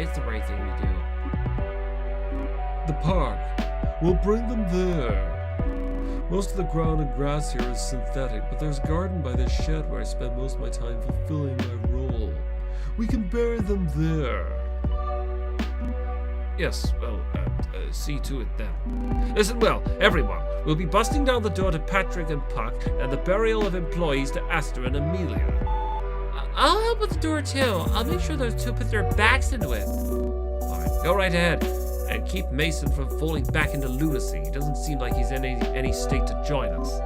It's the right thing to do. The park. We'll bring them there. Most of the ground and grass here is synthetic, but there's a garden by this shed where I spend most of my time fulfilling my role. We can bury them there. Yes, well, see to it then. Listen, well, everyone, we'll be busting down the door to Patrick and Puck and the burial of employees to Aster and Amelia. I'll help with the door too. I'll make sure those two put their backs into it. Fine, go right ahead. And keep Mason from falling back into lunacy. He doesn't seem like he's in any state to join us.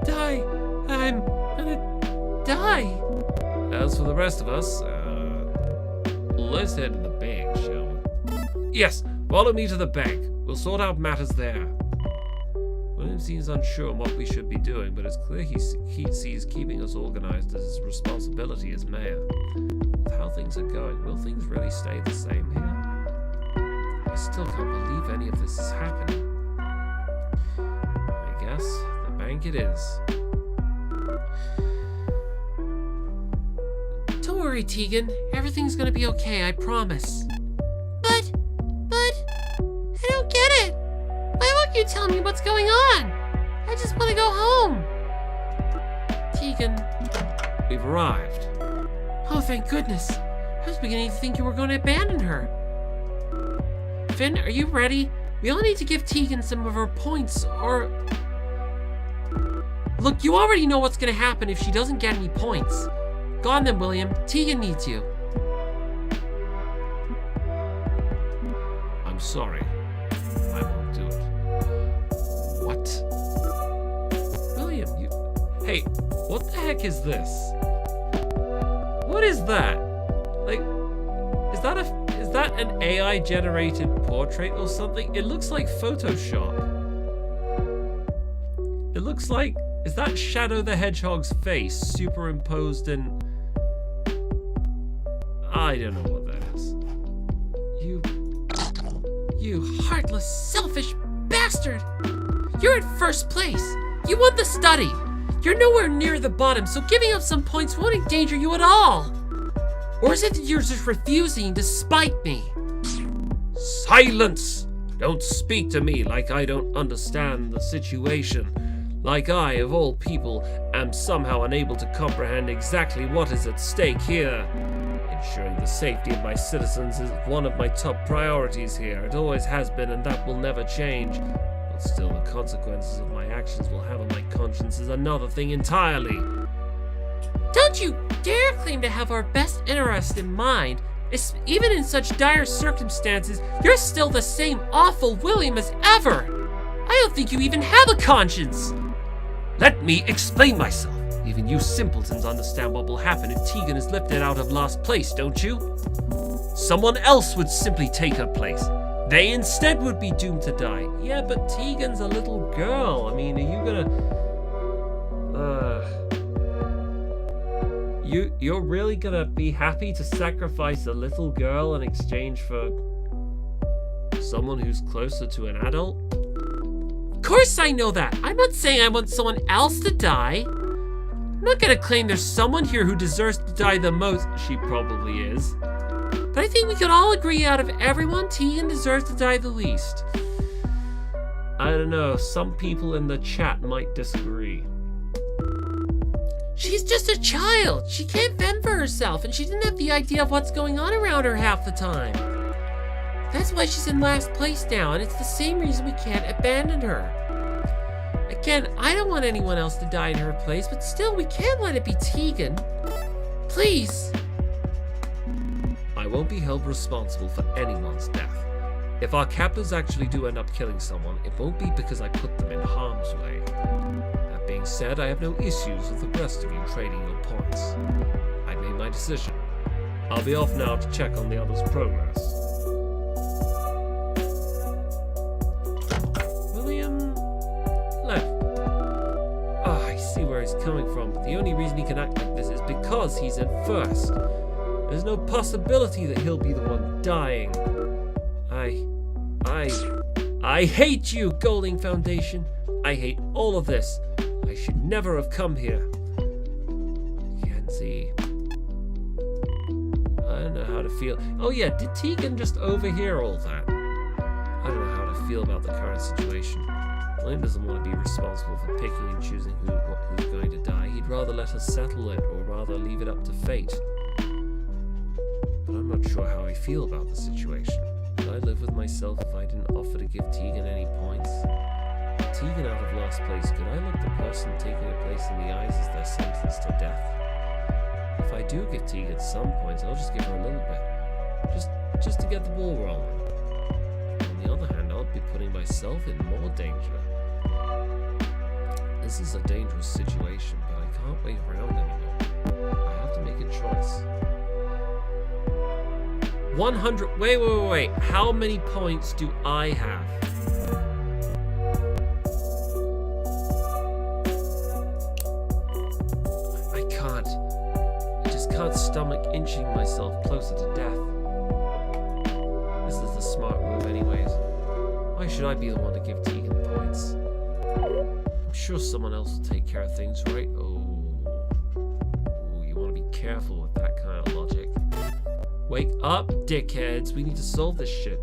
Die! I'm gonna die! As for the rest of us, let's head to the bank, shall we? Yes, follow me to the bank. We'll sort out matters there. William seems unsure on what we should be doing, but it's clear he sees keeping us organized as his responsibility as mayor. With how things are going, will things really stay the same here? I still can't believe any of this is happening. I guess the bank it is. Don't worry, Tegan. Everything's gonna be okay, I promise. But, I don't get it. Why won't you tell me what's going on? I just want to go home. Tegan. We've arrived. Oh, thank goodness. I was beginning to think you were going to abandon her. Finn, are you ready? We all need to give Tegan some of her points, or... Look, you already know what's going to happen if she doesn't get any points. Go on then, William. Tegan needs you. I'm sorry. I won't do it. What? William, you... Hey, what the heck is this? What is that? Like, is that an AI-generated portrait or something? It looks like Photoshop. looks like... Is that Shadow the Hedgehog's face superimposed in... I don't know what that is. You heartless, selfish bastard! You're at first place. You won the study. You're nowhere near the bottom, so giving up some points won't endanger you at all. Or is it that you're just refusing to spite me? Silence! Don't speak to me like I don't understand the situation. Like I, of all people, am somehow unable to comprehend exactly what is at stake here. Ensuring the safety of my citizens is one of my top priorities here. It always has been, and that will never change. But still, the consequences of my actions will have on my conscience is another thing entirely. Don't you dare claim to have our best interest in mind. Even in such dire circumstances, you're still the same awful William as ever. I don't think you even have a conscience. Let me explain myself. Even you simpletons understand what will happen if Tegan is lifted out of last place, don't you? Someone else would simply take her place. They instead would be doomed to die. Yeah, but Tegan's a little girl. I mean, are you gonna... You're really gonna be happy to sacrifice a little girl in exchange for someone who's closer to an adult? Of course I know that. I'm not saying I want someone else to die. I'm not gonna claim there's someone here who deserves to die the most. She probably is. But I think we could all agree out of everyone, Tegan deserves to die the least. I don't know. Some people in the chat might disagree. She's just a child. She can't fend for herself, and she didn't have the idea of what's going on around her half the time. That's why she's in last place now, and it's the same reason we can't abandon her. Again, I don't want anyone else to die in her place, but still, we can't let it be Tegan. Please. I won't be held responsible for anyone's death. If our captors actually do end up killing someone, it won't be because I put them in harm's way. That being said, I have no issues with the rest of you trading your points. I made my decision. I'll be off now to check on the others' progress. William left. Ah, I see where he's coming from, but the only reason he can act like this is because he's in first. There's no possibility that he'll be the one dying. I hate you, Golding Foundation. I hate all of this. I should never have come here. Kenzie. I don't know how to feel. Oh yeah, did Tegan just overhear all that? I don't know how to feel about the current situation. William doesn't want to be responsible for picking and choosing who's going to die. He'd rather let us settle it, or rather leave it up to fate. But I'm not sure how I feel about the situation. Could I live with myself if I didn't offer to give Tegan any points? With Tegan out of last place, could I look the person taking her place in the eyes as they're sentenced to death? If I do give Tegan some points, I'll just give her a little bit. Just to get the ball rolling. On the other hand, I'll be putting myself in more danger. This is a dangerous situation, but I can't wait around anymore. I have to make a choice. 100. Wait. How many points do I have? I just can't stomach inching myself closer to death. This is the smart move anyways. Why should I be the one to give Tegan points? I'm sure someone else will take care of things, right? Oh, you want to be careful with that kind of logic. Wake up, dickheads. We need to solve this shit.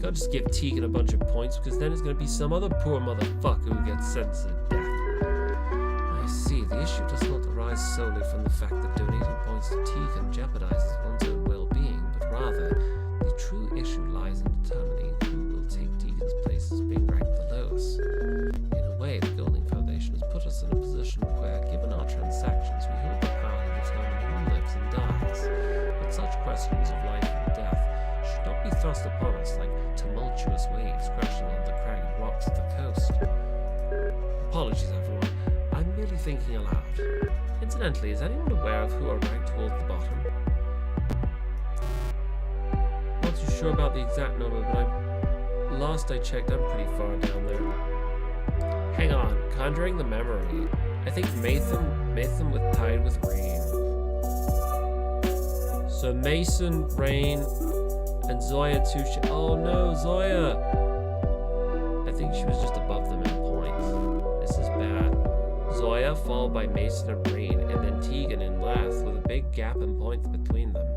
Can't just give Tegan a bunch of points, because then it's going to be some other poor motherfucker who gets sentenced to death. I see. The issue does not arise solely from the fact that donating points to Tegan jeopardizes one's own well-being, but rather, the true issue lies in determining who will take Tegan's place as being ranked the lowest. In a way, the Golding Foundation has put us in a position where, given our transactions, we hold the power to determine who lives and dies. But such questions of life and death should not be thrust upon us like tumultuous waves crashing on the craggy rocks of the coast. Apologies, everyone. I'm merely thinking aloud. Incidentally, is anyone aware of who are ranked towards the bottom? Not too sure about the exact number, but last I checked, I'm pretty far down there. Hang on, conjuring the memory. I think Mason was tied with Rain. So Mason, Rain, and Zoya too. Oh no, Zoya! I think she was just above them in points. This is bad. Zoya followed by Mason and Rain, and then Tegan in last with a big gap in points between them.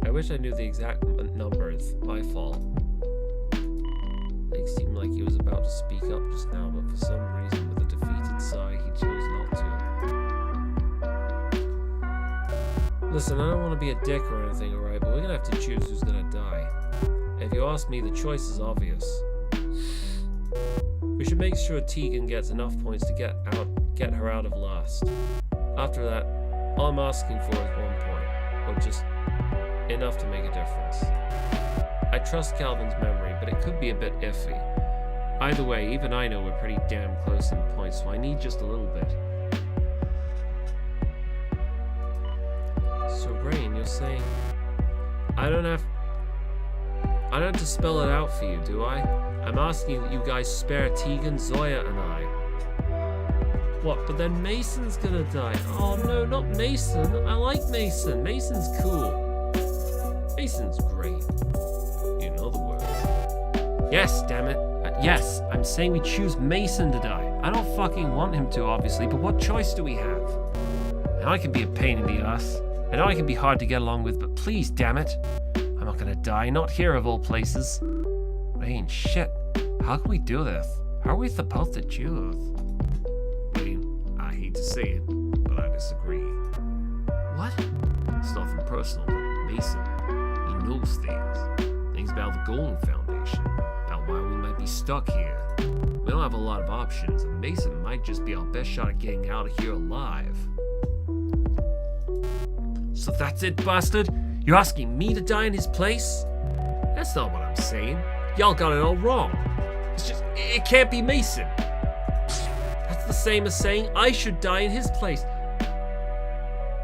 I wish I knew the exact numbers. My fault. It seemed like he was about to speak up just now, but for some reason, with a defeated sigh, he chose not to. Listen, I don't want to be a dick or anything, alright, but we're gonna have to choose who's gonna die. If you ask me, the choice is obvious. We should make sure Tegan gets enough points to get her out of last. After that, all I'm asking for is 1 point, or just enough to make a difference. I trust Calvin's memory, but it could be a bit iffy. Either way, even I know we're pretty damn close in points, so I need just a little bit. So Rain, you're saying I don't have to spell it out for you, do I? I'm asking that you guys spare Tegan, Zoya, and I. What, but then Mason's gonna die. Oh no, not Mason. I like Mason. Mason's cool. Mason's great. You know the words. Yes, damn it. Yes, I'm saying we choose Mason to die. I don't fucking want him to, obviously, but what choice do we have? I know I can be a pain in the ass. I know I can be hard to get along with, but please, damn it. I'm not gonna die, not here of all places. Rain, shit. How can we do this? How are we supposed to choose? Rain, I hate to say it, but I disagree. What? It's nothing personal, but Mason, he knows things. Things about the Golden Foundation, about why we might be stuck here. We don't have a lot of options, and Mason might just be our best shot at getting out of here alive. So that's it, bastard? You're asking me to die in his place? That's not what I'm saying. Y'all got it all wrong. It's just, it can't be Mason. That's the same as saying I should die in his place.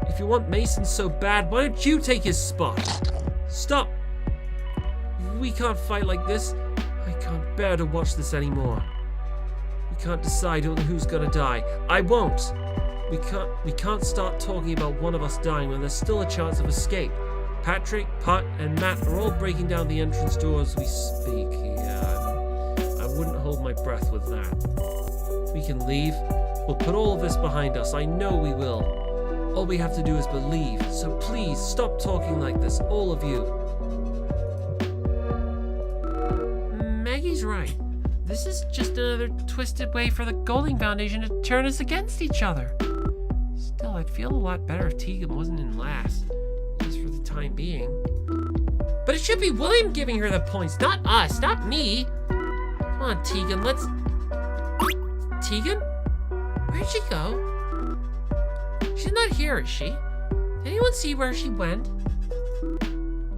If you want Mason so bad, why don't you take his spot? Stop. We can't fight like this. I can't bear to watch this anymore. We can't decide who's gonna die. I won't. We can't start talking about one of us dying when there's still a chance of escape. Patrick, Putt, and Matt are all breaking down the entrance door as we speak. Yeah, I wouldn't hold my breath with that. We can leave. We'll put all of this behind us. I know we will. All we have to do is believe. So please, stop talking like this, all of you. Maggie's right. This is just another twisted way for the Golding Foundation to turn us against each other. Still, I'd feel a lot better if Tegan wasn't in last, just for the time being. But it should be William giving her the points, not us, not me. Come on, Tegan, let's... Tegan? Where'd she go? She's not here, is she? Did anyone see where she went?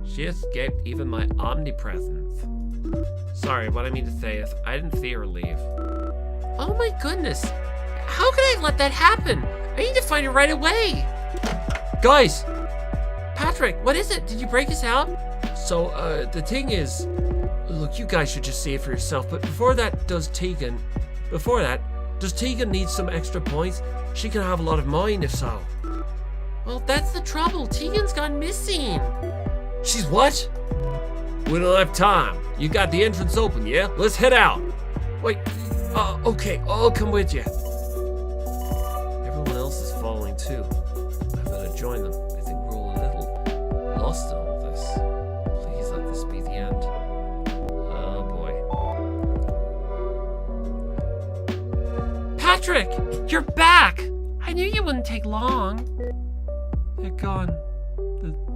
She escaped even my omnipresence. Sorry, what I mean to say is, I didn't see her leave. Oh my goodness. How could I have let that happen? I need to find her right away. Guys! Patrick, what is it? Did you break us out? So, the thing is... Look, you guys should just see it for yourself, but before that, does Tegan need some extra points? She can have a lot of mine, if so. Well, that's the trouble. Tegan's gone missing. She's what? We don't have time. You got the entrance open, yeah? Let's head out. Wait, okay, I'll come with you. Everyone else is following too. I better join them. I think we're all a little lost in all this. Please let this be the end. Oh boy. Patrick, you're back. I knew you wouldn't take long. They're gone.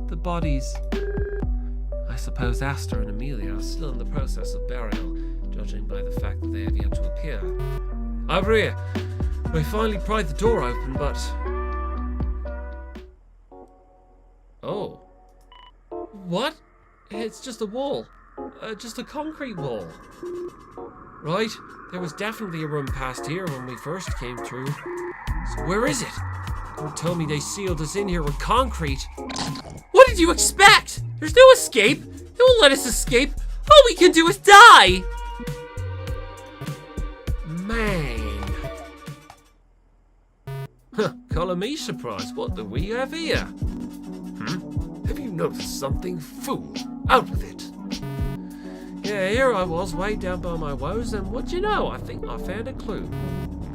The bodies. I suppose Asta and Amelia are still in the process of burial, judging by the fact that they have yet to appear. Over here! We finally pried the door open, but... Oh. What? It's just a wall. Just a concrete wall. Right, there was definitely a room past here when we first came through. So where is it? Don't tell me they sealed us in here with concrete. What did you expect? There's no escape. They won't let us escape. Oh we can do is die! Man. Huh, color me surprised. What do we have here? Have you noticed something, fool? Out with it. Yeah, here I was, way down by my woes, and what do you know? I think I found a clue.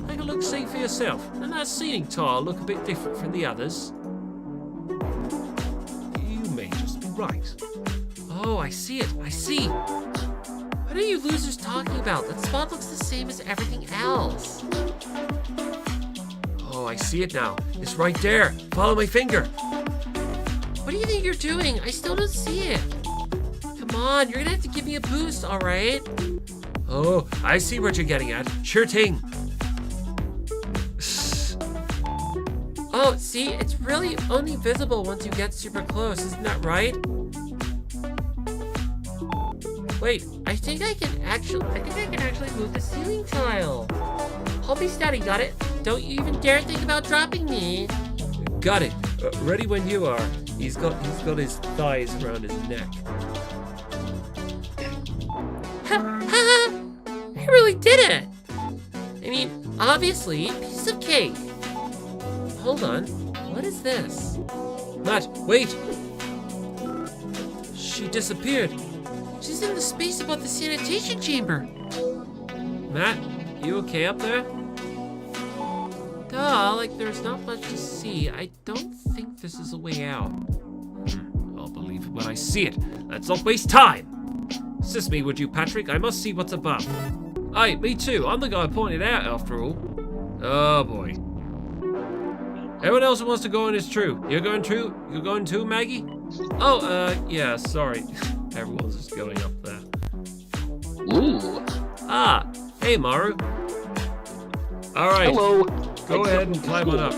Take a look, see for yourself. Doesn't that ceiling tile look a bit different from the others? You may just be right. Oh, I see it. I see. What are you losers talking about? That spot looks the same as everything else. Oh, I see it now. It's right there. Follow my finger. What do you think you're doing? I still don't see it. Come on, you're gonna have to give me a boost, alright? Oh, I see what you're getting at. Sure thing. Oh, see, it's really only visible once you get super close, isn't that right? Wait, I think I can actually move the ceiling tile. Hold me steady, got it? Don't you even dare think about dropping me. Got it. Ready when you are. He's got his thighs around his neck. I really did it! I mean, obviously, piece of cake. Hold on, what is this? Matt, wait! She disappeared. She's in the space above the sanitation chamber. Matt, you okay up there? Duh, like there's not much to see. I don't think this is a way out. I'll believe it when I see it. Let's not waste time! Assist me, would you, Patrick? I must see what's above. Aye, me too. I'm the guy who pointed out, after all. Oh, boy. Everyone else who wants to go in is true. You're going too? You're going too, Maggie? Oh, yeah, sorry. Everyone's just going up there. Ooh. Ah, hey, Maru. All right. Hello. Go ahead and climb on up.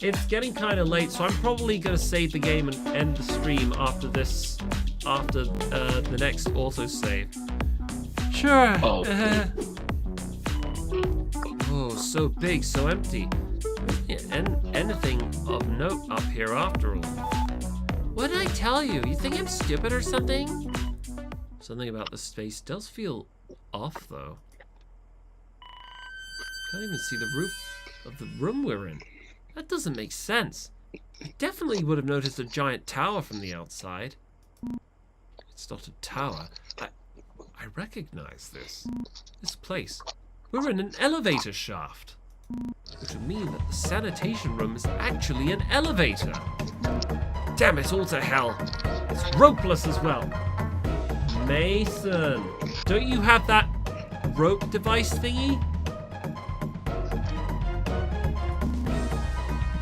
It's getting kind of late, so I'm probably gonna save the game and end the stream after this, after the next autosave. Sure. Oh. Oh, so big, so empty. Yeah, and anything of note up here after all. What did I tell you? You think I'm stupid or something? Something about the space does feel off, though. Can't even see the roof of the room we're in. That doesn't make sense. I definitely would have noticed a giant tower from the outside. It's not a tower. I recognize this. This place. We're in an elevator shaft. Which would mean that the sanitation room is actually an elevator. Damn it all to hell. It's ropeless as well. Mason, don't you have that rope device thingy?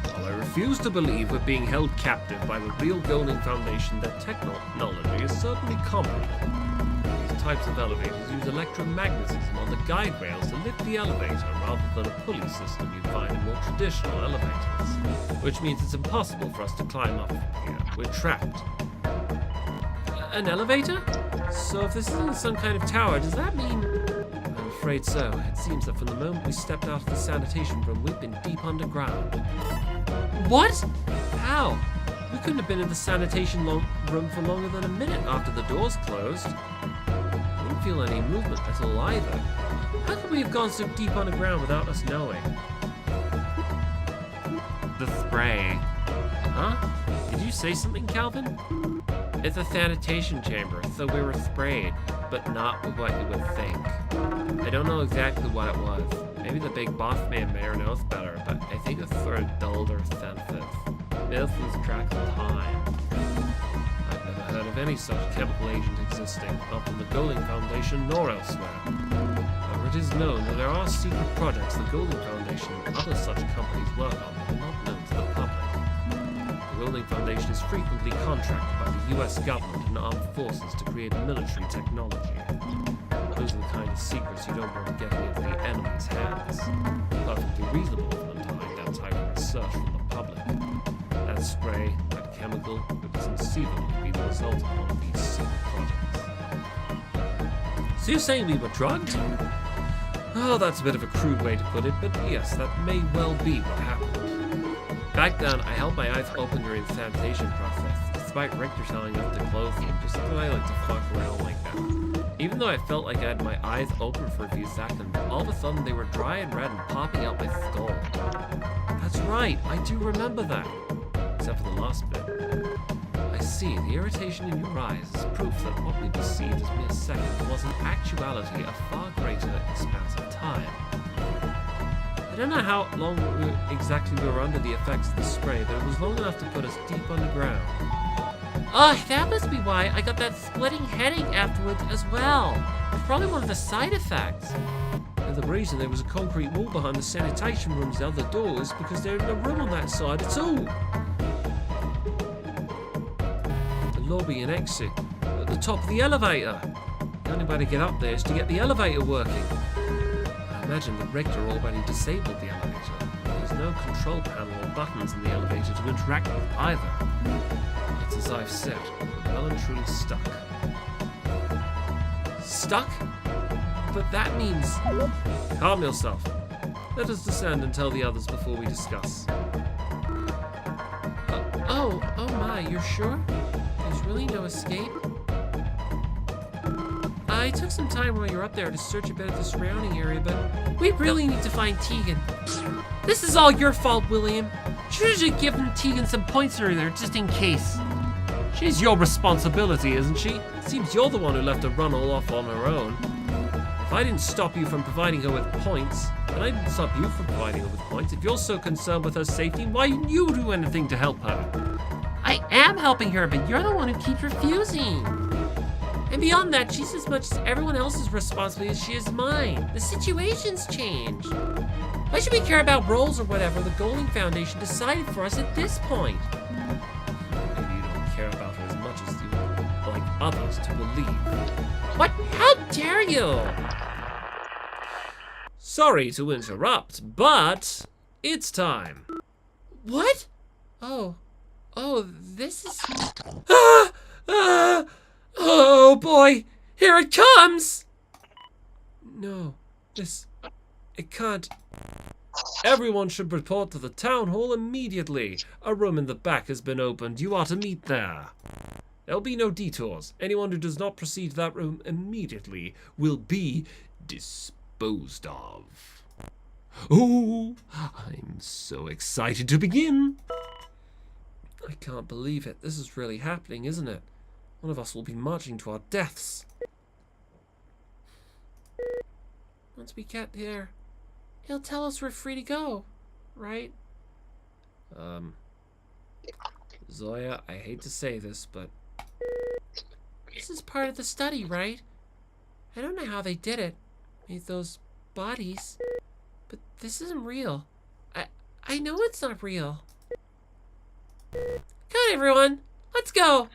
Well, I refuse to believe we're being held captive by the real Golding Foundation. Their technology is certainly comparable. These types of elevators use electromagnetism on the guide rails to lift the elevator rather than a pulley system you'd find in more traditional elevators. Which means it's impossible for us to climb up here. We're trapped. An elevator? So if this isn't some kind of tower, does that mean... I'm afraid so. It seems that from the moment we stepped out of the sanitation room, we've been deep underground. What? How? We couldn't have been in the sanitation room for longer than a minute after the doors closed. I didn't feel any movement at all either. How could we have gone so deep underground without us knowing? The spray. Huh? Did you say something, Calvin? It's a sanitation chamber, so we were sprayed, but not with what you would think. I don't know exactly what it was. Maybe the big boss man may or knows better, but I think it's sort of dulled our senses. This was track of time. I've never heard of any such chemical agent existing, not in the Golding Foundation nor elsewhere. However, it is known that there are secret projects the Golding Foundation and other such companies work on that are not known to the public. The Golding Foundation is frequently contracted by the US government and armed forces to create military technology. Those are the kind of secrets you don't want getting into the enemy's hands. Perfectly reasonable for them to hide that type of research from the public. That spray, that chemical, could conceivably be the result of one of these secret projects. So you're saying we were drugged? Oh, that's a bit of a crude way to put it, but yes, that may well be what happened. Back then, I held my eyes open during the sanitation process. The despite Richter telling us to close them, just because I like to fuck around like that. Even though I felt like I had my eyes open for a few seconds, all of a sudden they were dry and red and popping out my skull. That's right, I do remember that. Except for the last bit. I see, the irritation in your eyes is proof that what we perceived as mere seconds was in actuality a far greater expanse of time. I don't know how long exactly we were under the effects of the spray, but it was long enough to put us deep underground. Oh, that must be why I got that splitting headache afterwards as well. It's probably one of the side effects. And the reason there was a concrete wall behind the sanitation rooms out the door is because there ain't no room on that side at all. The lobby and exit at the top of the elevator. The only way to get up there is to get the elevator working. I imagine that Richter already disabled the elevator. There's no control panel or buttons in the elevator to interact with either. It's as I've said, we're well and truly stuck. Stuck? But that means... Calm yourself. Let us descend and tell the others before we discuss. Oh my, you're sure? There's really no escape? I took some time while you're up there to search a bit of the surrounding area, but we really need to find Tegan. This is all your fault, William. You should have given Tegan some points earlier, just in case. She's your responsibility, isn't she? Seems you're the one who left her run all off on her own. If I didn't stop you from providing her with points, then I didn't stop you from providing her with points. If you're so concerned with her safety, why didn't you do anything to help her? I am helping her, but you're the one who keeps refusing. And beyond that, she's as much as everyone else's responsibility as she is mine. The situation's changed. Why should we care about roles or whatever the Golding Foundation decided for us at this point? Maybe you don't care about her as much as you would like others to believe. What? How dare you? Sorry to interrupt, but it's time. What? Oh, this is... Oh boy, here it comes! No, it can't. Everyone should report to the town hall immediately. A room in the back has been opened. You are to meet there. There'll be no detours. Anyone who does not proceed to that room immediately will be disposed of. Oh, I'm so excited to begin. I can't believe it. This is really happening, isn't it? One of us will be marching to our deaths. Once we get there, he'll tell us we're free to go, right? Zoya, I hate to say this, but... This is part of the study, right? I don't know how they did it. Made those bodies. But this isn't real. I know it's not real. Come on, everyone. Let's go.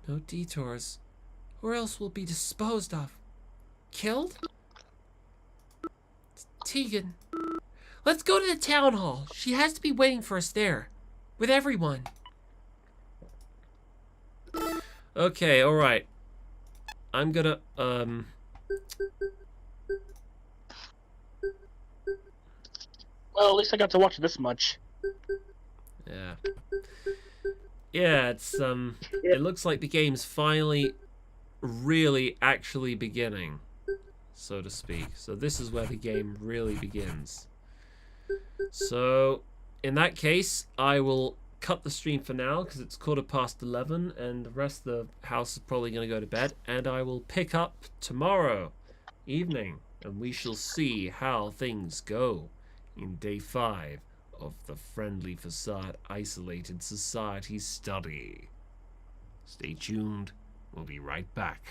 No detours, or else we'll be disposed of. Killed? Tegan. Let's go to the town hall. She has to be waiting for us there. With everyone. Okay, alright. I'm gonna, Well, at least I got to watch this much. Yeah. Yeah, it's, it looks like the game's finally really actually beginning, so to speak. So this is where the game really begins. So, in that case, I will cut the stream for now, because it's 11:15, and the rest of the house is probably going to go to bed, and I will pick up tomorrow evening, and we shall see how things go in day 5 of the Friendly Facade Isolated Society study. Stay tuned. We'll be right back.